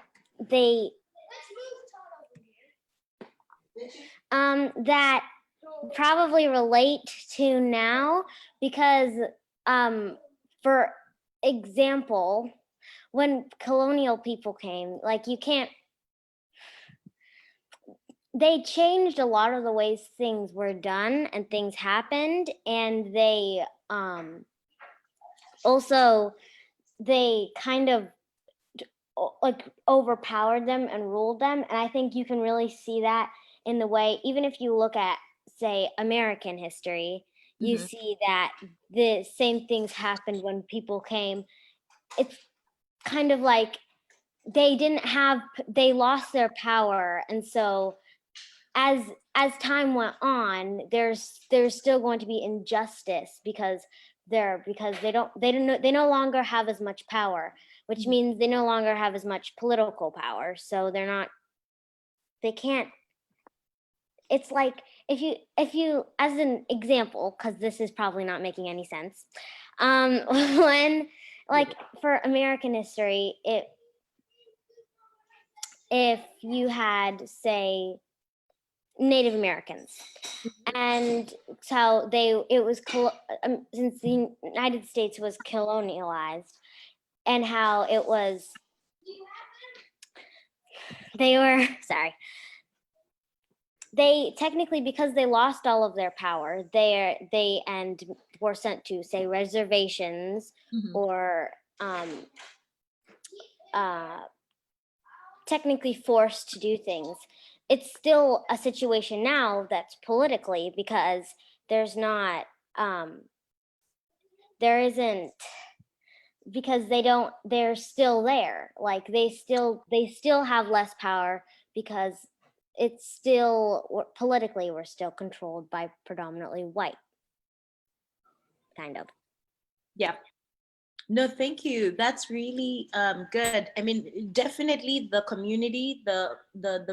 probably relate to now, because for example, when colonial people came, like they changed a lot of the ways things were done and things happened, and they also they kind of like overpowered them and ruled them. And I think you can really see that in the way, even if you look at, say, American history, you see that the same things happened when people came. It's kind of like they lost their power, and so as time went on, there's still going to be injustice because they no longer have as much power, which means they no longer have as much political power. So they can't. It's like if you as an example, because this is probably not making any sense, when like for American history, if you had, say, Native Americans, and so since the United States was colonialized, and how it was they technically, because they lost all of their power, they were sent to, say, reservations, or technically forced to do things. It's still a situation now that's politically, because there's not there isn't, because they're still there, like they still have less power, because it's still politically we're still controlled by predominantly white, kind of. Yeah. No, thank you. That's really good. I mean, definitely the community, the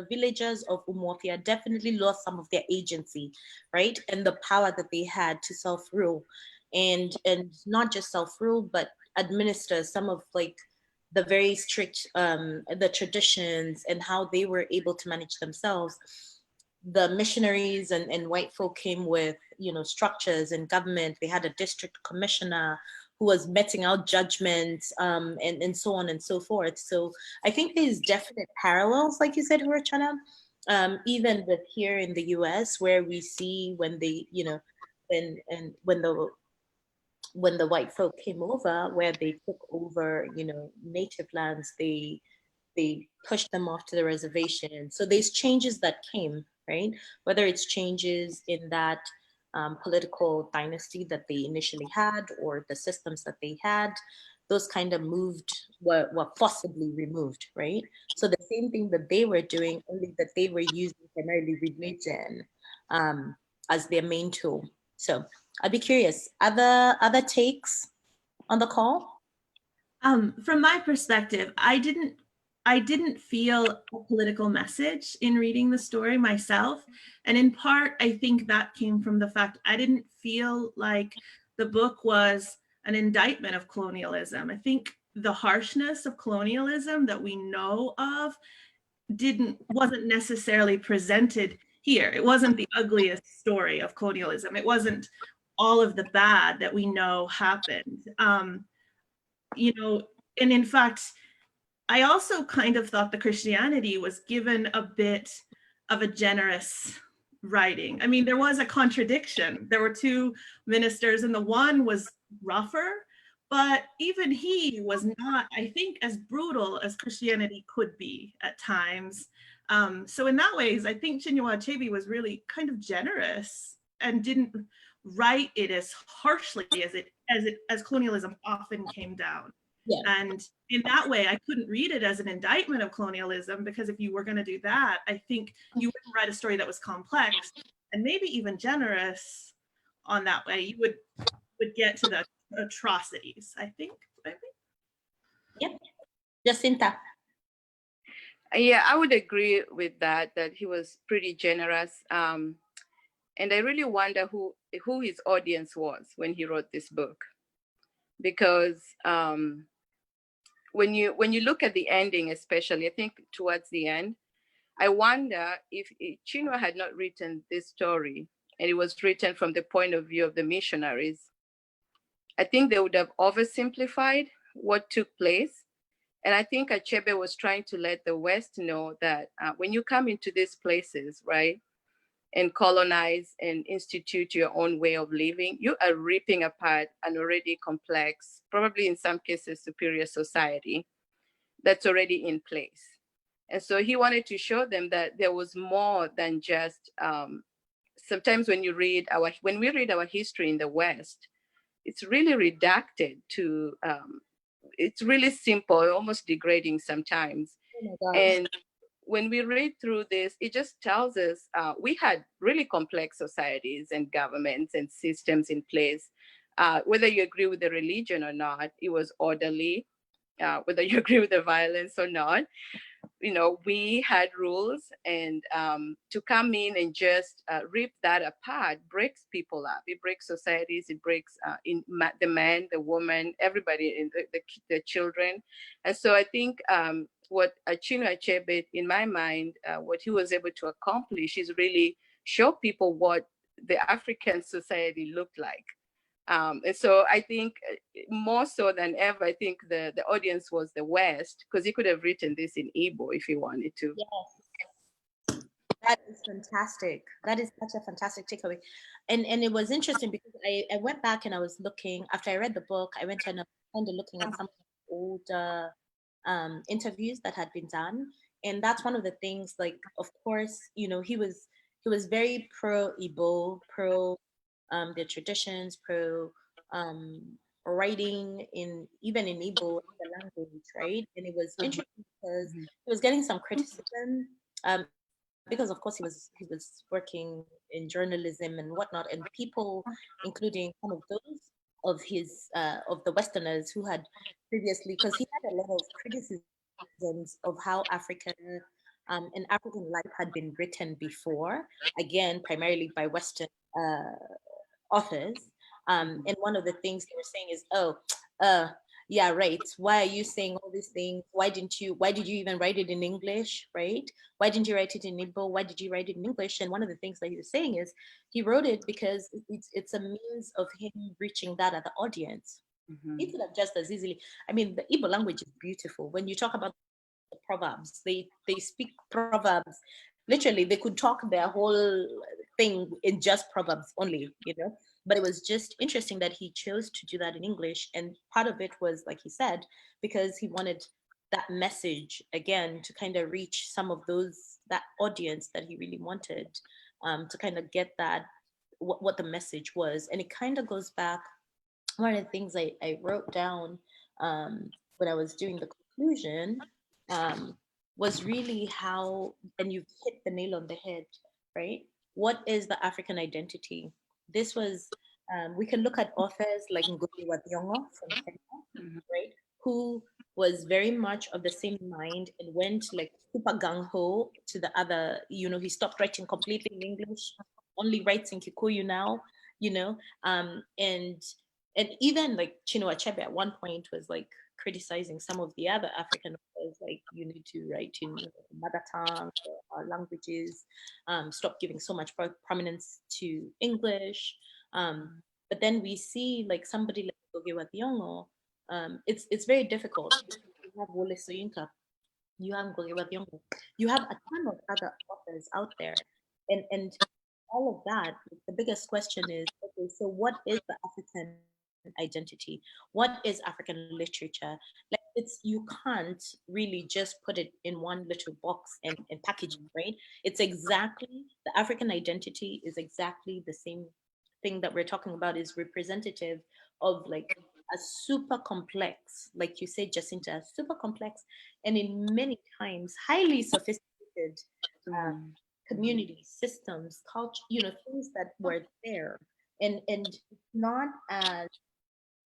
villagers of Umuofia definitely lost some of their agency, right? And the power that they had to self-rule, and not just self-rule, but administer some of like the very strict the traditions and how they were able to manage themselves. The missionaries and white folk came with, structures and government. They had a district commissioner who was meting out judgments, and so on and so forth. So I think there's definite parallels, like you said, Hurachana, even with here in the US, where we see when they, when the white folk came over, where they took over, native lands, they pushed them off to the reservation. So there's changes that came, right? Whether it's changes in that political dynasty that they initially had, or the systems that they had, those kind of were forcibly removed, right? So the same thing that they were doing, only that they were using primarily religion as their main tool. So I'd be curious, other takes on the call? From my perspective, I didn't feel a political message in reading the story myself. And in part, I think that came from the fact I didn't feel like the book was an indictment of colonialism. I think the harshness of colonialism that we know of wasn't necessarily presented here. It wasn't the ugliest story of colonialism. It wasn't all of the bad that we know happened. you know, and in fact, I also kind of thought the Christianity was given a bit of a generous writing. I mean, there was a contradiction. There were two ministers, and the one was rougher, but even he was not, I think, as brutal as Christianity could be at times. So in that ways, I think Chinua Achebe was really kind of generous and didn't write it as harshly as colonialism often came down. Yeah. And in that way, I couldn't read it as an indictment of colonialism, because if you were going to do that, I think you wouldn't write a story that was complex and maybe even generous on that way. You would get to the atrocities, I think. Yep. Jacinta. Yeah, I would agree with that he was pretty generous. And I really wonder who his audience was when he wrote this book. Because when you look at the ending, especially, I think towards the end, I wonder if Chinua had not written this story and it was written from the point of view of the missionaries, I think they would have oversimplified what took place. And I think Achebe was trying to let the West know that when you come into these places, right, and colonize and institute your own way of living, you are ripping apart an already complex, probably in some cases superior society that's already in place. And so he wanted to show them that there was more than just, sometimes when we read our history in the West, it's really redacted to, it's really simple, almost degrading sometimes. Oh my And when we read through this, it just tells us we had really complex societies and governments and systems in place. Whether you agree with the religion or not, it was orderly. Whether you agree with the violence or not, we had rules, and to come in and just rip that apart breaks people up. It breaks societies. It breaks the man, the woman, everybody, in the children. And so I think what Chinua Achebe, in my mind, what he was able to accomplish is really show people what the African society looked like. And so I think more so than ever, I think the audience was the West, because he could have written this in Igbo if he wanted to. Yes. That is fantastic. That is such a fantastic takeaway. And it was interesting because I went back and I was looking, after I read the book, I went and kind of looking at some older interviews that had been done. And that's one of the things, like, of course, he was very pro Igbo, pro their traditions, pro writing even in Igbo, the language, right? And it was interesting because he was getting some criticism, because of course he was working in journalism and whatnot, and people, including some of those of his of the Westerners who had previously, because he had a lot of criticisms of how African and African life had been written before, again primarily by Western authors. And one of the things they were saying is, yeah, right. Why are you saying all these things? Why did you even write it in English, right? Why didn't you write it in Igbo? Why did you write it in English? And one of the things that he was saying is he wrote it because it's a means of him reaching that other audience. He could have just as easily, I mean, the Igbo language is beautiful. When you talk about the proverbs, they speak proverbs. Literally, they could talk their whole thing in just proverbs only, but it was just interesting that he chose to do that in English. And part of it was, like he said, because he wanted that message again to kind of reach some of that audience that he really wanted, to kind of get that what the message was. And it kind of goes back, one of the things I wrote down when I was doing the conclusion was really how, and you've hit the nail on the head, right? What is the African identity? This was, we can look at authors like Ngugi wa Thiong'o from Kenya, right? Who was very much of the same mind and went like super gung-ho to the other, he stopped writing completely in English, only writes in Kikuyu now, and even like Chinua Achebe at one point was like criticizing some of the other African authors, like, you need to write in mother tongue or languages, stop giving so much prominence to English. But then we see like somebody like Ngugi wa Thiong'o it's very difficult. You have Wole Soyinka, you have Ngozi Okonjo, you have a ton of other authors out there, and all of that. The biggest question is, okay, so what is the African identity? What is African literature? Like, it's, you can't really just put it in one little box and package it, right? It's exactly, the African identity is exactly the same thing that we're talking about, is representative of like a super complex, like you said, Jacinta, super complex, and in many times highly sophisticated community systems, culture, things that were there, and not as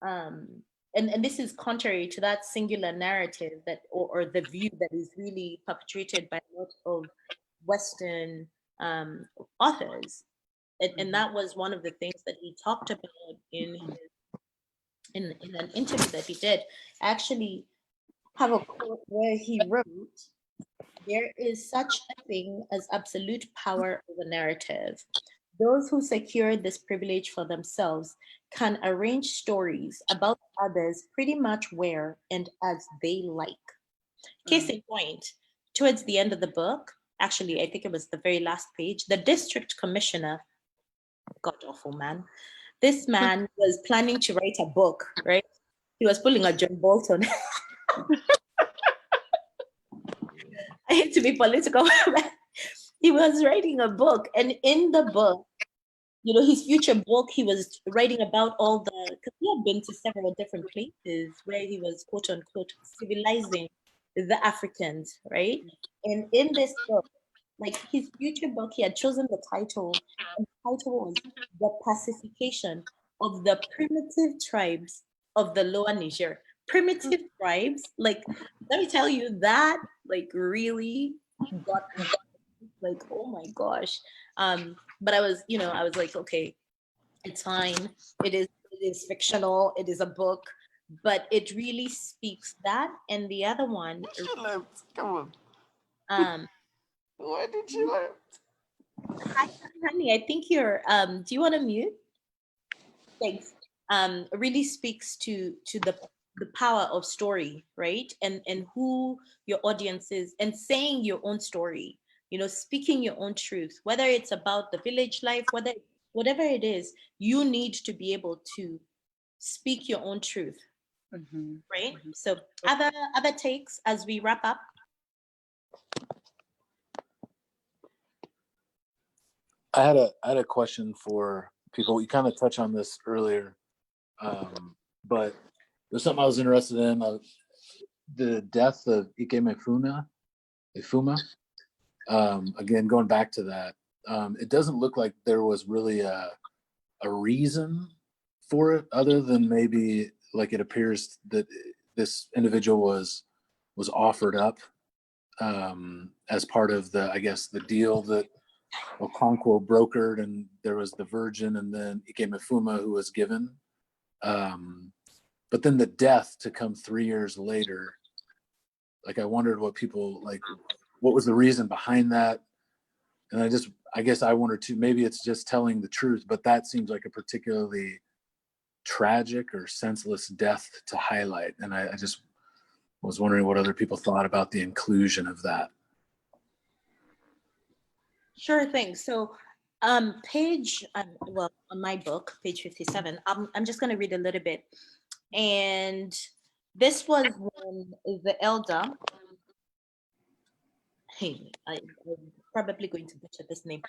um and this is contrary to that singular narrative that, or the view that is really perpetuated by a lot of Western authors, and that was one of the things that he talked about in an interview that he did. I actually have a quote where he wrote, "There is such a thing as absolute power over narrative. Those who secure this privilege for themselves can arrange stories about others pretty much where and as they like." Case in point, towards the end of the book, actually, I think it was the very last page, the district commissioner, god awful man, this man was planning to write a book, right? He was pulling a John Bolton. I hate to be political, but he was writing a book, and in the book, his future book, he was writing about all the, because he had been to several different places where he was, quote unquote, civilizing the Africans, right? And in this book, like his future book, he had chosen the title, and the title was "The Pacification of the Primitive Tribes of the Lower Niger." Primitive tribes, like, let me tell you, that like really got me, like, oh my gosh. But I was like, okay, it's fine. It is fictional, it is a book, but it really speaks that. And the other one, She left. Come on. um Why did she left? hi, honey, I think you're do you want to mute? Thanks. Really speaks to the power of story, right? And who your audience is, and saying your own story, speaking your own truth, whether it's about the village life, whatever it is, you need to be able to speak your own truth, right? So other takes as we wrap up. I had a question for people. You kind of touched on this earlier, but there's something I was interested in. The death of Ifuma. Again, going back to that, it doesn't look like there was really a reason for it, other than maybe like it appears that this individual was offered up as part of the, I guess, the deal that Okonkwo brokered, and there was the virgin, and then Ifuma, who was given. But then the death to come 3 years later, like I wondered what was the reason behind that? And I guess I wondered too, maybe it's just telling the truth, but that seems like a particularly tragic or senseless death to highlight. And I just was wondering what other people thought about the inclusion of that. Sure thing. So page well, on my book, page 57, I'm just going to read a little bit. And this was when the elder, hey, I'm probably going to butcher this name,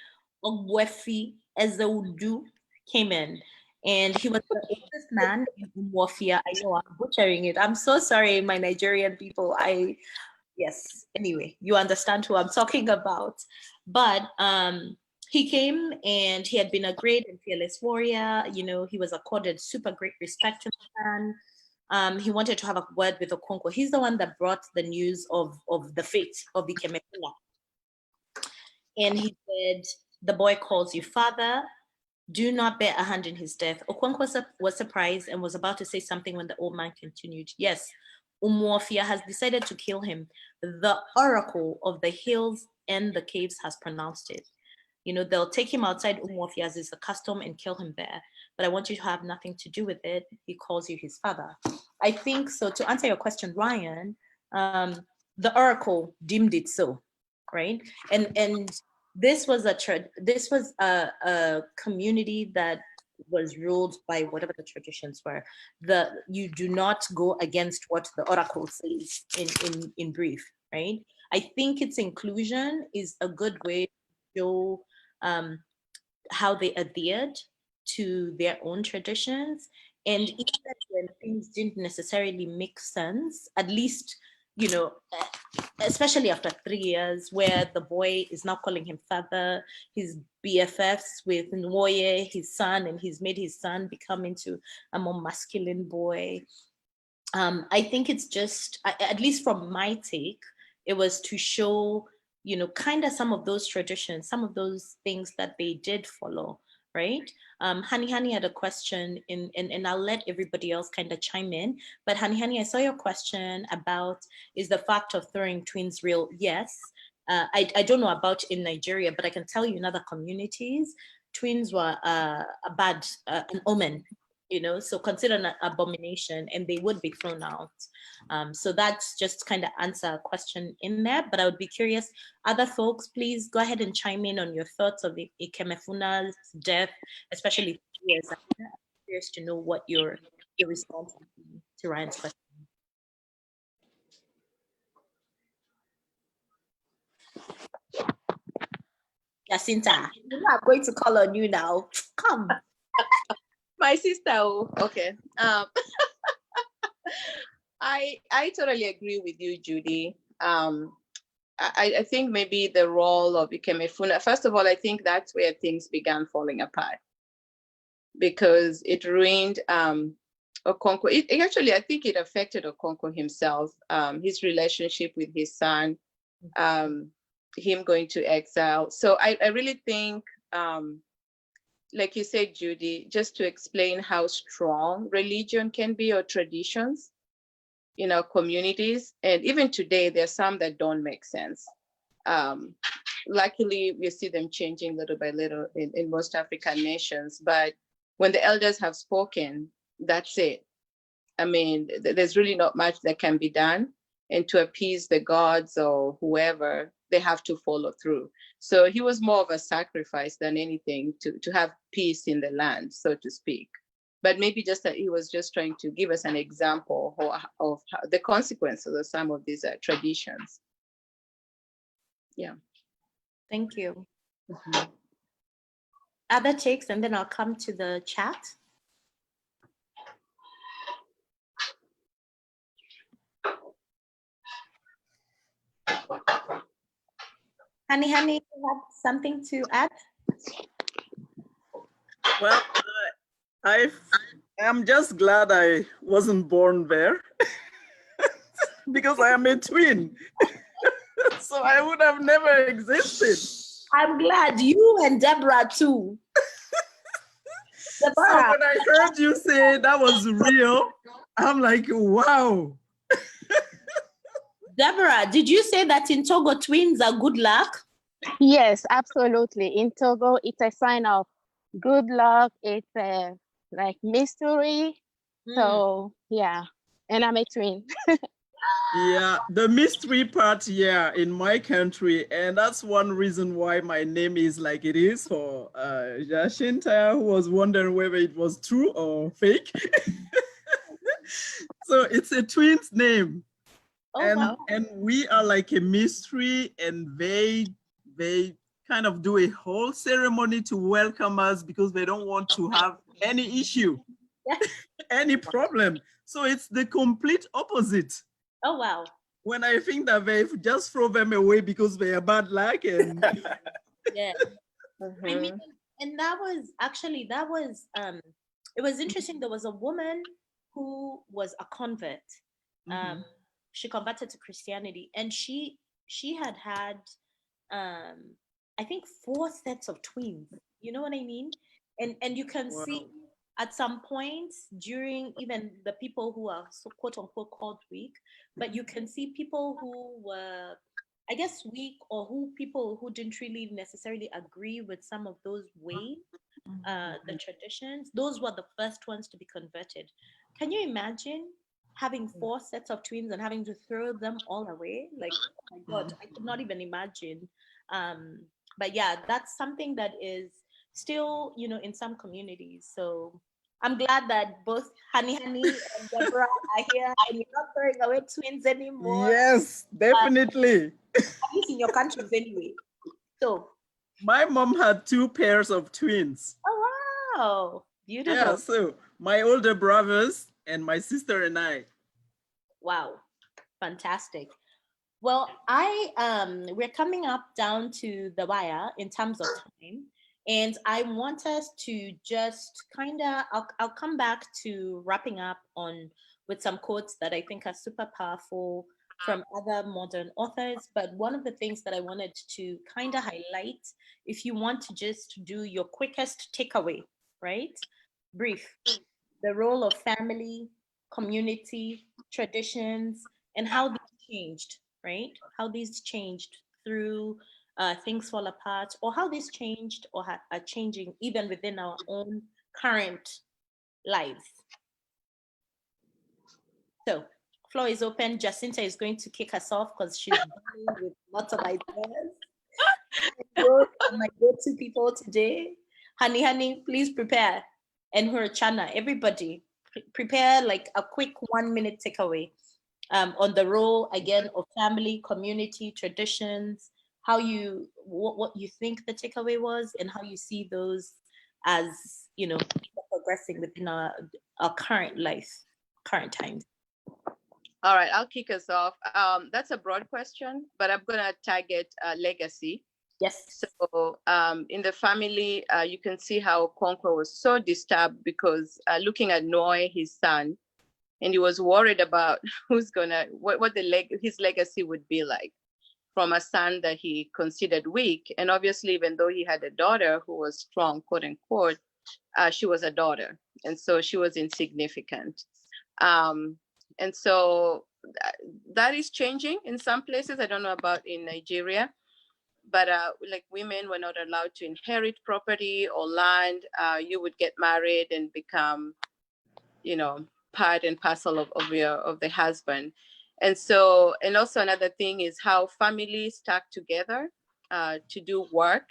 Ogwefi Ezeudu, came in, and he was the oldest man in Umuofia. I know I'm butchering it. I'm so sorry, my Nigerian people. Yes, anyway, you understand who I'm talking about. But he came, and he had been a great and fearless warrior. He was accorded super great respect in the clan. He wanted to have a word with Okonkwo. He's the one that brought the news of the fate of Ikemefuna. And he said, "The boy calls you father. Do not bear a hand in his death." Okonkwo was surprised and was about to say something when the old man continued, "Yes, Umuofia has decided to kill him. The oracle of the hills and the caves has pronounced it. They'll take him outside Umuofia, as is the custom, and kill him there. but I want you to have nothing to do with it. He calls you his father. I think so. To answer your question, Ryan, the oracle deemed it so, right? And this was a community that was ruled by whatever the traditions were. You do not go against what the oracle says in brief, right? I think its inclusion is a good way to show how they adhered to their own traditions. And even when things didn't necessarily make sense, at least, you know, especially after 3 years where the boy is now calling him father, his BFFs with Nwoye, his son, and he's made his son become into a more masculine boy. I think it's just, at least from my take, it was to show, you know, kind of some of those traditions, some of those things that they did follow, right? Hani had a question and I'll let everybody else kind of chime in. But Hani, I saw your question about, is the fact of throwing twins real? Yes. I don't know about in Nigeria, but I can tell you in other communities, twins were a bad, an omen, you know, so considered an abomination and they would be thrown out. So that's just kind of answer a question in there, but I would be curious, other folks, please go ahead and chime in on your thoughts of Ikemefuna's death, especially years. I'm curious to know what your response would be to Ryan's question. Jacinta, you know I'm going to call on you now. Come. My sister, okay. I totally agree with you, Judy. I think maybe the role of Ikemefuna, first of all, I think that's where things began falling apart because it ruined Okonkwo. It actually, I think it affected Okonkwo himself, his relationship with his son, him going to exile. So I really think, like you said, Judy, just to explain how strong religion can be or traditions in our communities. And even today, there's some that don't make sense. Luckily, we see them changing little by little in most African nations. But when the elders have spoken, that's it. I mean, there's really not much that can be done. And to appease the gods or whoever, they have to follow through. So he was more of a sacrifice than anything to have peace in the land, so to speak. But maybe just that he was just trying to give us an example of the consequences of some of these traditions. Yeah. Thank you. Other takes, and then I'll come to the chat. Hani, you have something to add? Well, I'm just glad I wasn't born there because I am a twin. So I would have never existed. I'm glad you and Deborah too. So when I heard you say that was real, I'm like, wow. Deborah, did you say that in Togo twins are good luck? Yes, absolutely. In Togo, it's a sign of good luck. It's a like mystery. So yeah, and I'm a twin. Yeah, the mystery part, yeah, in my country, and that's one reason why my name is like it is for Jacinta, who was wondering whether it was true or fake. So it's a twin's name. Oh, and we are like a mystery, and they kind of do a whole ceremony to welcome us because they don't want to have any issue, any problem. So it's the complete opposite. Oh, wow. When I think that they've just throw them away because they are bad luck. And yeah. I mean, and that was it was interesting. There was a woman who was a convert. She converted to Christianity, and she had I think 4 sets of twins. You know what I mean? And you can see at some points during even the people who are so quote unquote called weak, but you can see people who were, I guess, weak, or people who didn't really necessarily agree with some of those ways the traditions. Those were the first ones to be converted. Can you imagine having 4 sets of twins and having to throw them all away? Like, oh my God, I could not even imagine. But yeah, that's something that is still, in some communities. So I'm glad that both Honey and Deborah are here and you're not throwing away twins anymore. Yes, definitely. At least in your countries anyway. So my mom had 2 pairs of twins. oh wow, beautiful. Yeah, so my older brothers and my sister and I. Wow, fantastic. Well, we're coming up down to the wire in terms of time, and I want us to just kind of I'll come back to wrapping up with some quotes that I think are super powerful from other modern authors. But one of the things that I wanted to kind of highlight, if you want to just do your quickest takeaway, right? Brief. The role of family, community, traditions, and how these changed, right? How these changed through things fall apart, or how these changed or are changing even within our own current lives. So, floor is open. Jacinta is going to kick us off because she's dealing with lots of ideas. Those are my go-to people today. Honey, please prepare. And Chana, everybody, prepare like a quick 1-minute takeaway on the role again of family, community, traditions, what you think the takeaway was, and how you see those as progressing within our current life, current times. All right, I'll kick us off. That's a broad question, but I'm gonna target legacy. Yes. So in the family, you can see how Okonkwo was so disturbed because looking at Noi, his son, and he was worried about what his legacy would be like from a son that he considered weak. And obviously, even though he had a daughter who was strong, quote unquote, she was a daughter. And so she was insignificant. And so that is changing in some places. I don't know about in Nigeria, but like women were not allowed to inherit property or land. You would get married and become, part and parcel of the husband. And so, and also another thing is how families stuck together to do work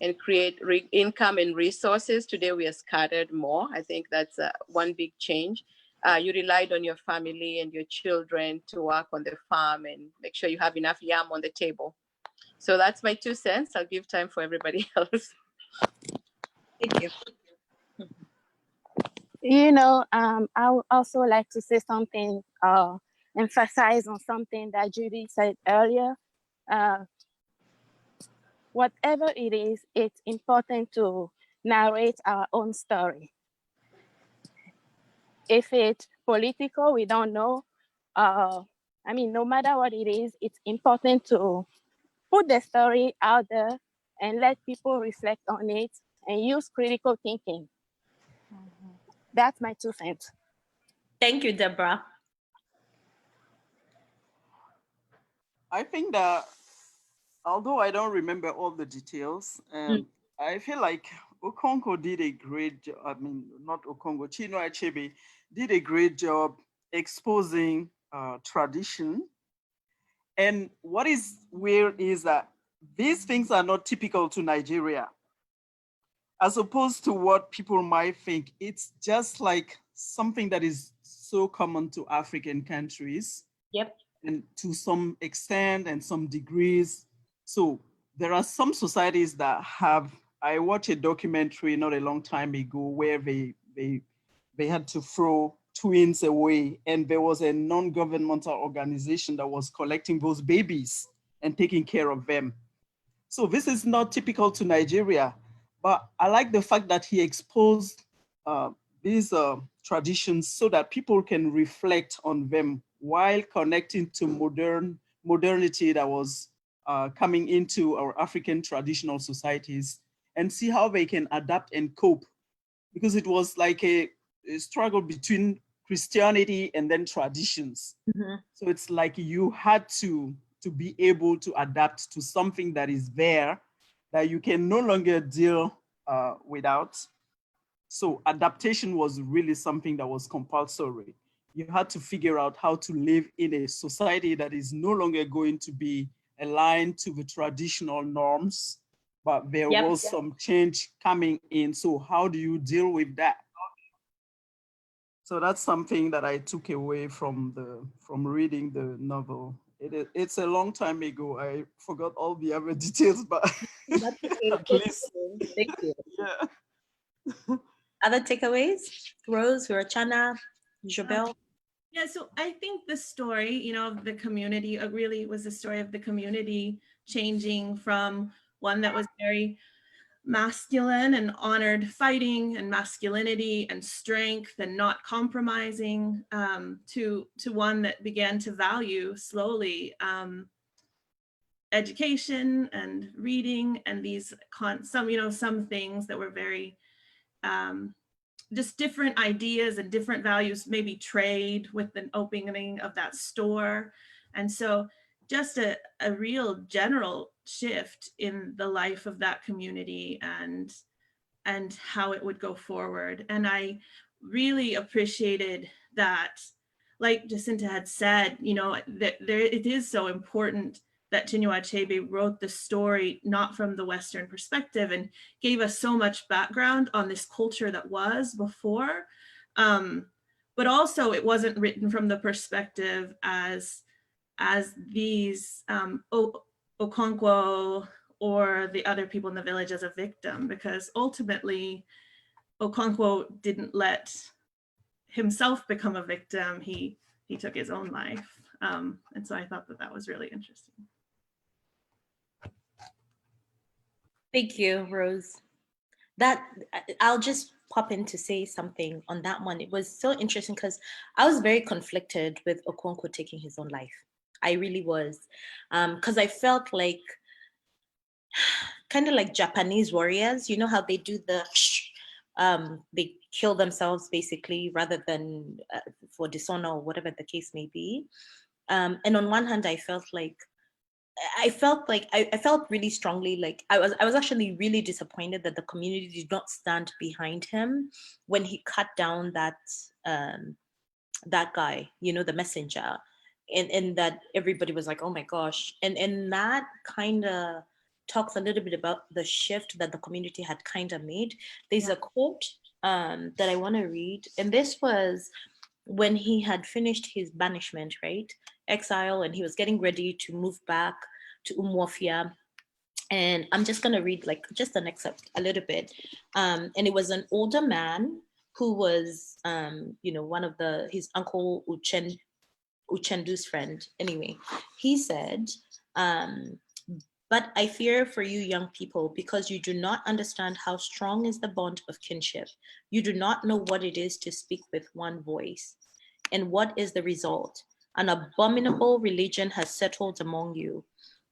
and create income and resources. Today we are scattered more. I think that's one big change. You relied on your family and your children to work on the farm and make sure you have enough yam on the table. So that's my 2 cents. I'll give time for everybody else. Thank you. I would also like to say something, emphasize on something that Judy said earlier. Whatever it is, it's important to narrate our own story. If it's political, we don't know. No matter what it is, it's important to put the story out there and let people reflect on it and use critical thinking. That's my 2 cents. Thank you, Deborah. I think that although I don't remember all the details, I feel like Okonkwo did a great job. I mean, not Okonkwo, Chinua Achebe did a great job exposing tradition. And what is weird is that these things are not typical to Nigeria. As opposed to what people might think, it's just like something that is so common to African countries. Yep. And to some extent and some degrees. So there are some societies that have, I watched a documentary not a long time ago where they had to throw twins away, and there was a non-governmental organization that was collecting those babies and taking care of them. So this is not typical to Nigeria, but I like the fact that he exposed these traditions so that people can reflect on them while connecting to modernity that was coming into our African traditional societies, and see how they can adapt and cope. Because it was like a struggle between Christianity and then traditions. Mm-hmm. So it's like you had to be able to adapt to something that is there, that you can no longer deal without. So adaptation was really something that was compulsory. You had to figure out how to live in a society that is no longer going to be aligned to the traditional norms, but there was some change coming in. So how do you deal with that? So that's something that I took away from reading the novel. It's a long time ago. I forgot all the other details, but That's okay. at least, Thank you. yeah. Other takeaways? Rose, Rochana, Jobel? Yeah, so I think the story, you know, of the community really was the story of the community changing from one that was very masculine and honored fighting and masculinity and strength and not compromising, to one that began to value slowly education and reading and these some things that were very just different ideas and different values, maybe trade with the opening of that store. And so just a real general shift in the life of that community and how it would go forward. And I really appreciated that, like Jacinta had said, you know, that it is so important that Chinua Achebe wrote the story not from the Western perspective and gave us so much background on this culture that was before. But also it wasn't written from the perspective as these Okonkwo or the other people in the village as a victim, because ultimately Okonkwo didn't let himself become a victim. He took his own life. And so I thought that was really interesting. Thank you, Rose. I'll just pop in to say something on that one. It was so interesting because I was very conflicted with Okonkwo taking his own life. I really was, because I felt like kind of like Japanese warriors. You know how they do the they kill themselves basically rather than for dishonor or whatever the case may be. And on one hand, I felt really strongly like I was actually really disappointed that the community did not stand behind him when he cut down that that guy, you know, the messenger, and that everybody was like, oh my gosh, and that kind of talks a little bit about the shift that the community had kind of made. There's a quote that I want to read, and this was when he had finished his banishment, right, exile, and he was getting ready to move back to Umuofia. And I'm just going to read like just an excerpt a little bit. And it was an older man who was, you know, one of his uncle Uchendu's friend. Anyway, he said, but I fear for you young people because you do not understand how strong is the bond of kinship. You do not know what it is to speak with one voice. And what is the result? An abominable religion has settled among you.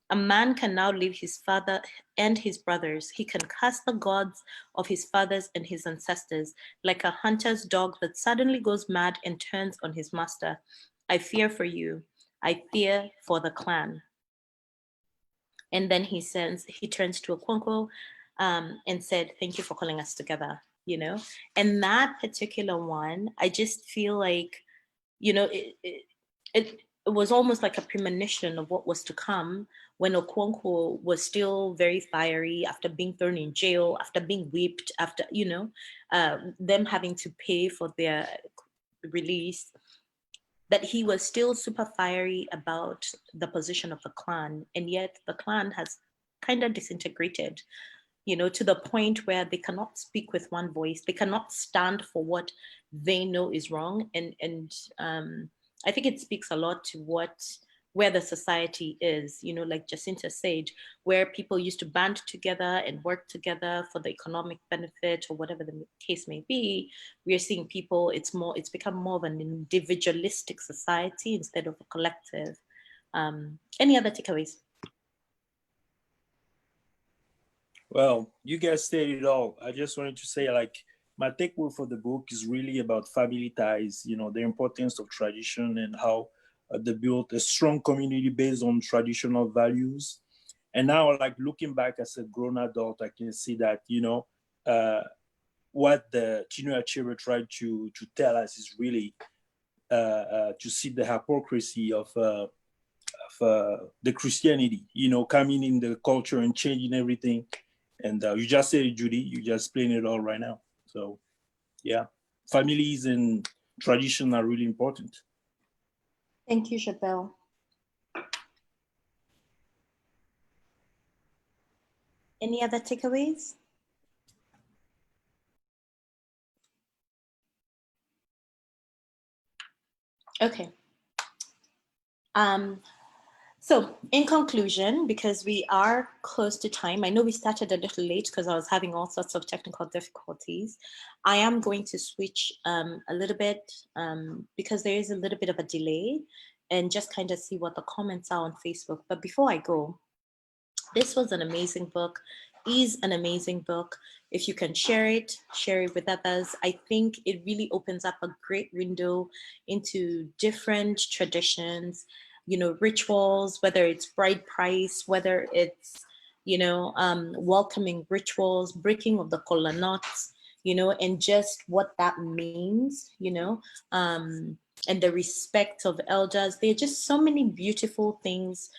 A man can now leave his father and his brothers. He can curse the gods of his fathers and his ancestors, like a hunter's dog that suddenly goes mad and turns on his master. I fear for you. I fear for the clan. And then he turns to Okonkwo and said, thank you for calling us together, you know? And that particular one, I just feel like, you know, it was almost like a premonition of what was to come when Okonkwo was still very fiery after being thrown in jail, after being whipped, after, you know, them having to pay for their release, that he was still super fiery about the position of the clan. And yet the clan has kind of disintegrated, you know, to the point where they cannot speak with one voice. They cannot stand for what they know is wrong. And I think it speaks a lot to where the society is, you know, like Jacinta said, where people used to band together and work together for the economic benefit or whatever the case may be. We are seeing people, it's become more of an individualistic society instead of a collective. Any other takeaways? Well, you guys said it all. I just wanted to say, like, my takeaway for the book is really about family ties, you know, the importance of tradition and how they built a strong community based on traditional values. And now, like, looking back as a grown adult, I can see that, you know, what the Chinua Achebe tried to tell us is really to see the hypocrisy of the Christianity, coming in the culture and changing everything. And you just said it, Judy, you just explained it all right now. So yeah, families and tradition are really important. Thank you, Chappelle. Any other takeaways? Okay. So in conclusion, because we are close to time, I know we started a little late because I was having all sorts of technical difficulties. I am going to switch a little bit because there is a little bit of a delay, and just kind of see what the comments are on Facebook. But before I go, this was an amazing book, is an amazing book. If you can share it with others. I think it really opens up a great window into different traditions, rituals, whether it's bride price, whether it's, welcoming rituals, breaking of the kola knots, and just what that means, and the respect of elders. There are just so many beautiful things,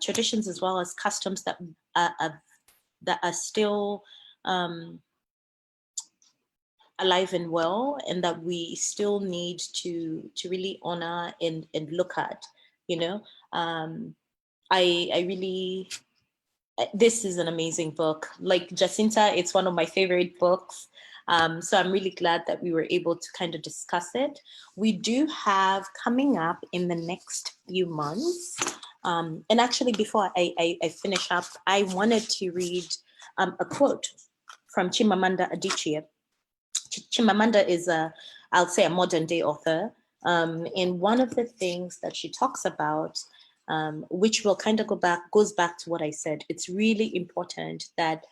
traditions as well as customs that are still alive and well, and that we still need to really honor and look at. I really, this is an amazing book. Like Jacinta, it's one of my favorite books. So I'm really glad that we were able to kind of discuss it. We do have coming up in the next few months. And actually, before I finish up, I wanted to read a quote from Chimamanda Adichie. Chimamanda is I'll say a modern day author. And one of the things that she talks about, which will kind of goes back to what I said, it's really important that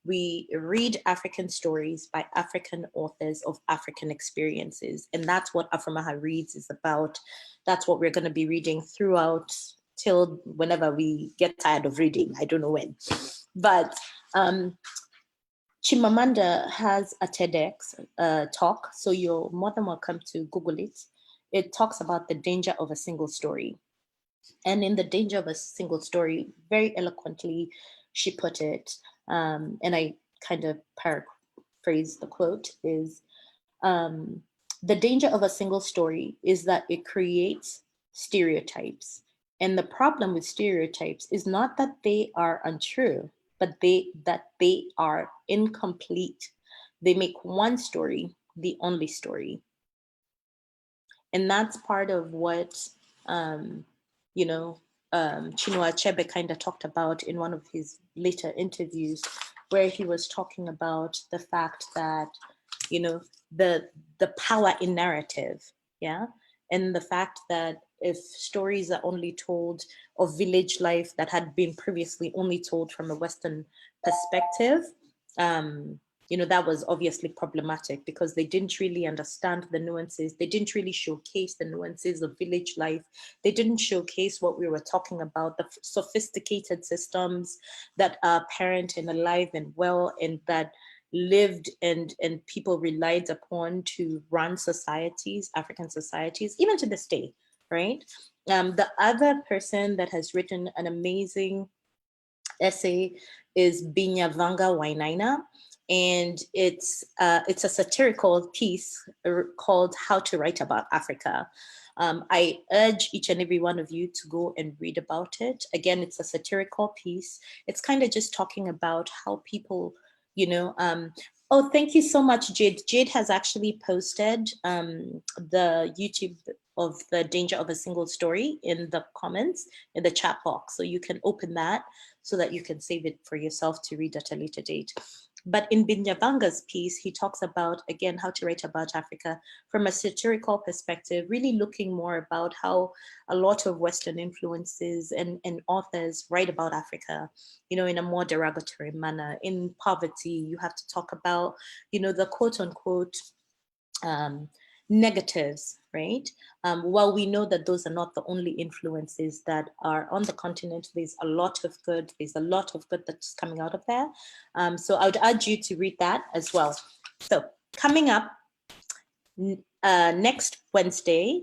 we read African stories by African authors of African experiences. And that's what AfromahaReads is about. That's what we're going to be reading throughout till whenever we get tired of reading. I don't know when. But Chimamanda has a TEDx talk, so you're more than welcome to Google it. It talks about the danger of a single story. And in the danger of a single story, very eloquently, she put it, and I kind of paraphrase the quote, is the danger of a single story is that it creates stereotypes. And the problem with stereotypes is not that they are untrue, but that they are incomplete. They make one story the only story. And that's part of what, Chinua Achebe kind of talked about in one of his later interviews, where he was talking about the fact that, the power in narrative, yeah? And the fact that if stories are only told of village life that had been previously only told from a Western perspective, that was obviously problematic because they didn't really understand the nuances. They didn't really showcase the nuances of village life. They didn't showcase what we were talking about, the sophisticated systems that are apparent and alive and well, and that lived and people relied upon to run societies, African societies, even to this day, right? The other person that has written an amazing essay is Binyavanga Wainaina, and it's a satirical piece called How to Write About Africa. I urge each and every one of you to go and read about it. Again, it's a satirical piece. It's kind of just talking about how people, oh, thank you so much, Jade. Jade has actually posted the YouTube of the danger of a single story in the comments, in the chat box. So you can open that so that you can save it for yourself to read at a later date. But in Binyavanga's piece, he talks about, again, how to write about Africa from a satirical perspective, really looking more about how a lot of Western influences and authors write about Africa, in a more derogatory manner. In poverty, you have to talk about, the quote unquote negatives, right? While we know that those are not the only influences that are on the continent, there's a lot of good. There's a lot of good that's coming out of there. So I would urge you to read that as well. So coming up next Wednesday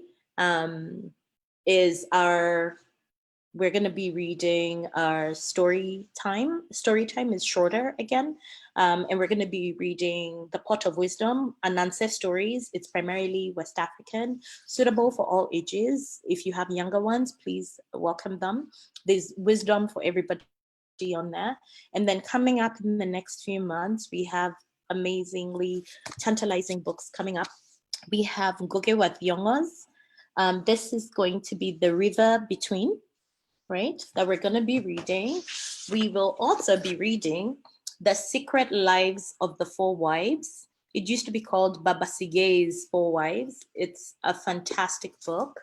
is we're going to be reading our story time. Story time is shorter again. And we're going to be reading The Pot of Wisdom, Ananse Stories. It's primarily West African, suitable for all ages. If you have younger ones, please welcome them. There's wisdom for everybody on there. And then coming up in the next few months, we have amazingly tantalizing books coming up. We have Ngoge wa Thiong'os. This is going to be The River Between, right, that we're going to be reading. We will also be reading The Secret Lives of the Four Wives. It used to be called Baba Sige's Four Wives. It's a fantastic book.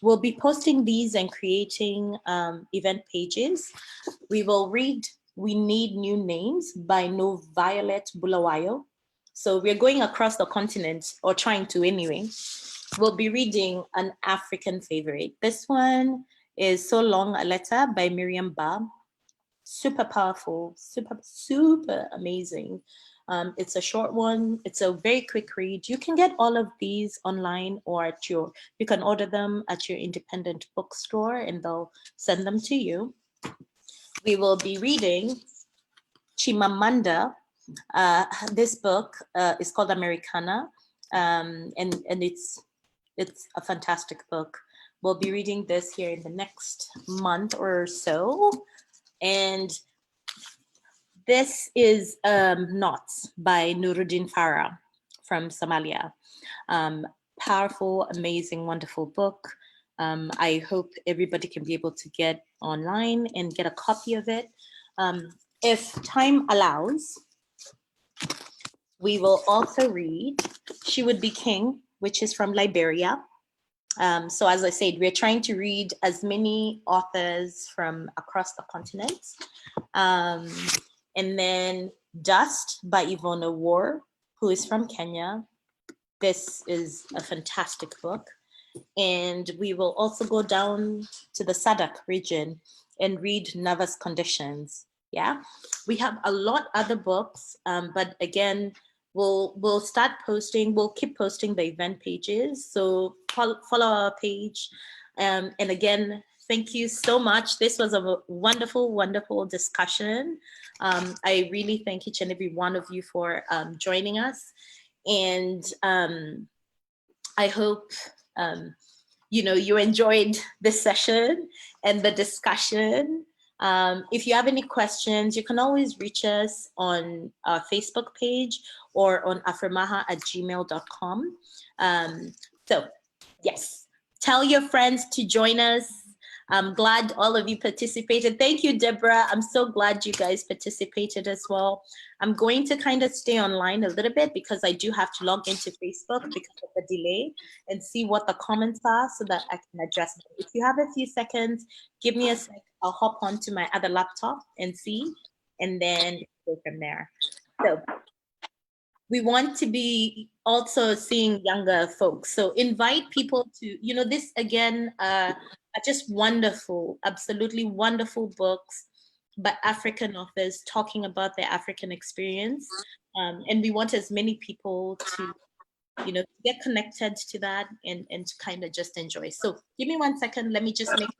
We'll be posting these and creating event pages. We will read We Need New Names by No Violet Bulawayo. So we're going across the continent, or trying to anyway. We'll be reading an African favorite. This one is So Long a Letter by Miriam Ba. Super powerful, super amazing. It's a short one. It's a very quick read. You can get all of these online, or you can order them at your independent bookstore and they'll send them to you. We will be reading Chimamanda. This book is called Americana, and it's a fantastic book. We'll be reading this here in the next month or so. And this is Knots by Nuruddin Farah from Somalia. Powerful, amazing, wonderful book. I hope everybody can be able to get online and get a copy of it. If time allows, we will also read She Would Be King, which is from Liberia. So as I said, we're trying to read as many authors from across the continent. And then Dust by Yvonne Awor, who is from Kenya. This is a fantastic book. And we will also go down to the SADC region and read Nervous Conditions. Yeah, we have a lot other books, but again, we'll start posting, we'll keep posting the event pages. So follow our page. And again, thank you so much. This was a wonderful, wonderful discussion. I really thank each and every one of you for joining us. And I hope you enjoyed this session and the discussion. If you have any questions, you can always reach us on our Facebook page or on afromaha@gmail.com. So yes, tell your friends to join us. I'm glad all of you participated. Thank you, Deborah. I'm so glad you guys participated as well. I'm going to kind of stay online a little bit because I do have to log into Facebook because of the delay and see what the comments are so that I can address them. If you have a few seconds, give me a sec. I'll hop onto my other laptop and see, and then go from there. So we want to be also seeing younger folks. So invite people to, this again, are just wonderful, absolutely wonderful books by African authors talking about their African experience. And we want as many people to, get connected to that and to kind of just enjoy. So give me 1 second. Let me just make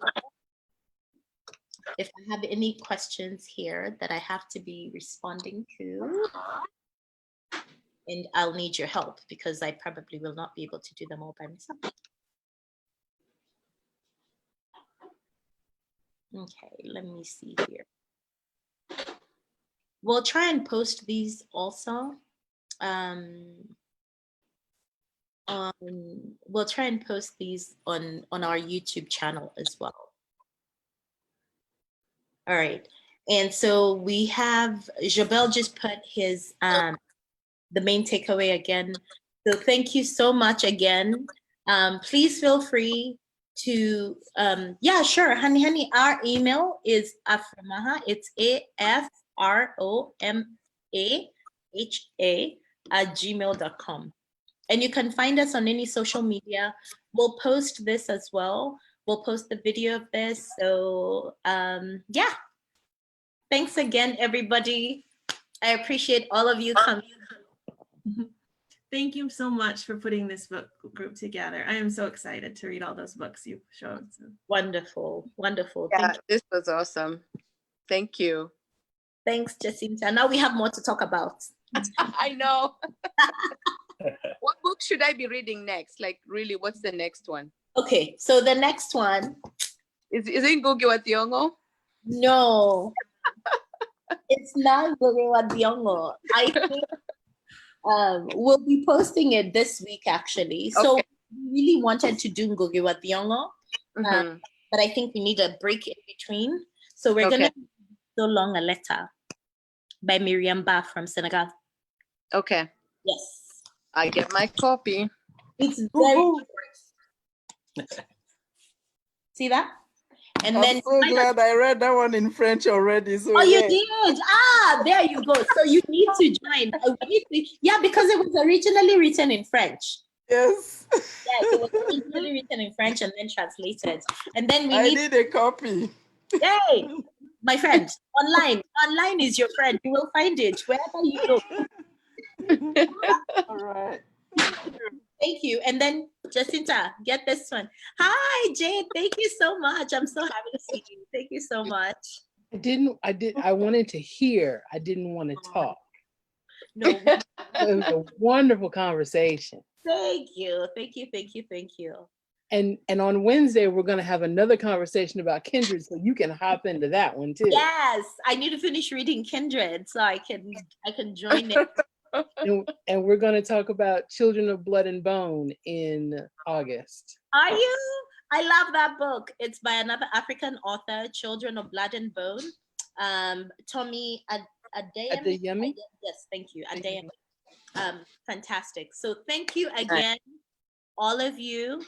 if I have any questions here that I have to be responding to. And I'll need your help because I probably will not be able to do them all by myself. Okay, let me see here. We'll try and post these also. We'll try and post these on our YouTube channel as well. All right, and so we have Jabel just put his the main takeaway again. So thank you so much again. Please feel free to, yeah, sure, honey, our email is Afromaha, it's AFROMAHA @gmail.com. And you can find us on any social media. We'll post this as well. We'll post the video of this. So yeah, thanks again, everybody. I appreciate all of you coming. Thank you so much for putting this book group together. I am so excited to read all those books you showed. So. Wonderful, wonderful. Yeah, Thank you. this was awesome. Thank you. Thanks, Jacinta. Now we have more to talk about. I know. What book should I be reading next? Like, really, what's the next one? Okay, so the next one. Is it Ngugi wa Thiong'o? No, it's not Ngugi wa Thiong'o. I think we'll be posting it this week, actually. So Okay. we really wanted to do Ngugi wa Thiong'o, Mhm. but I think we need a break in between. So we're Okay. gonna do So Long a Letter by Miriam Ba from Senegal. Okay. Yes, I get my copy. it's very short. See that? And I'm then so glad I read that one in French already. So oh, you yeah. did? Ah, there you go. So you need to join. Yeah, because it was originally written in French. Yes. Yes, it was originally written in French and then translated. And then we I need, need a copy. hey, my friend, online. Online is your friend. You will find it wherever you go. All right. Thank you. And then Jacinta, get this one. Hi, Jade. Thank you so much. I'm so happy to see you. Thank you so much. I wanted to hear. I didn't want to talk. No, It was a wonderful conversation. thank you. Thank you. Thank you. Thank you. And on Wednesday, we're going to have another conversation about Kindred, so you can hop into that one too. Yes, I need to finish reading Kindred so I can join it. And we're going to talk about Children of Blood and Bone in August. Are you? I love that book. It's by another African author, Children of Blood and Bone. Tommy Adeyemi. Adeyemi? Yes, thank you. Adeyemi. Fantastic. So thank you again, all of you.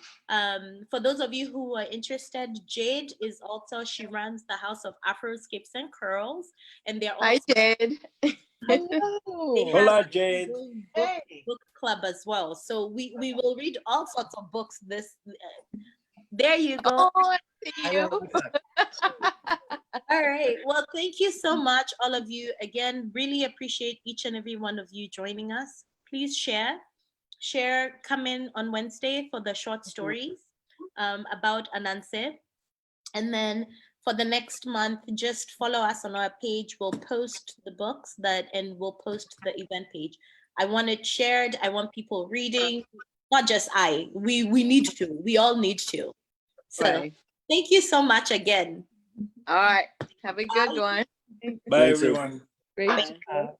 For those of you who are interested, Jade is also, she runs the House of Afroscapes and Curls, and they're Hi, also Jade. Hello. they have Hola, a Jade. book club as well. So we will read all sorts of books. There you go. Oh, I see I you. love that. All right. Well, thank you so much, all of you. Again, really appreciate each and every one of you joining us. Please share, come in on Wednesday for the short stories about Ananse. And then for the next month, just follow us on our page. We'll post the books and we'll post the event page. I want it shared. I want people reading, not just we need to, we all need to. So Right. thank you so much again. All right. Have a good one. Bye, Thanks, everyone. Great job.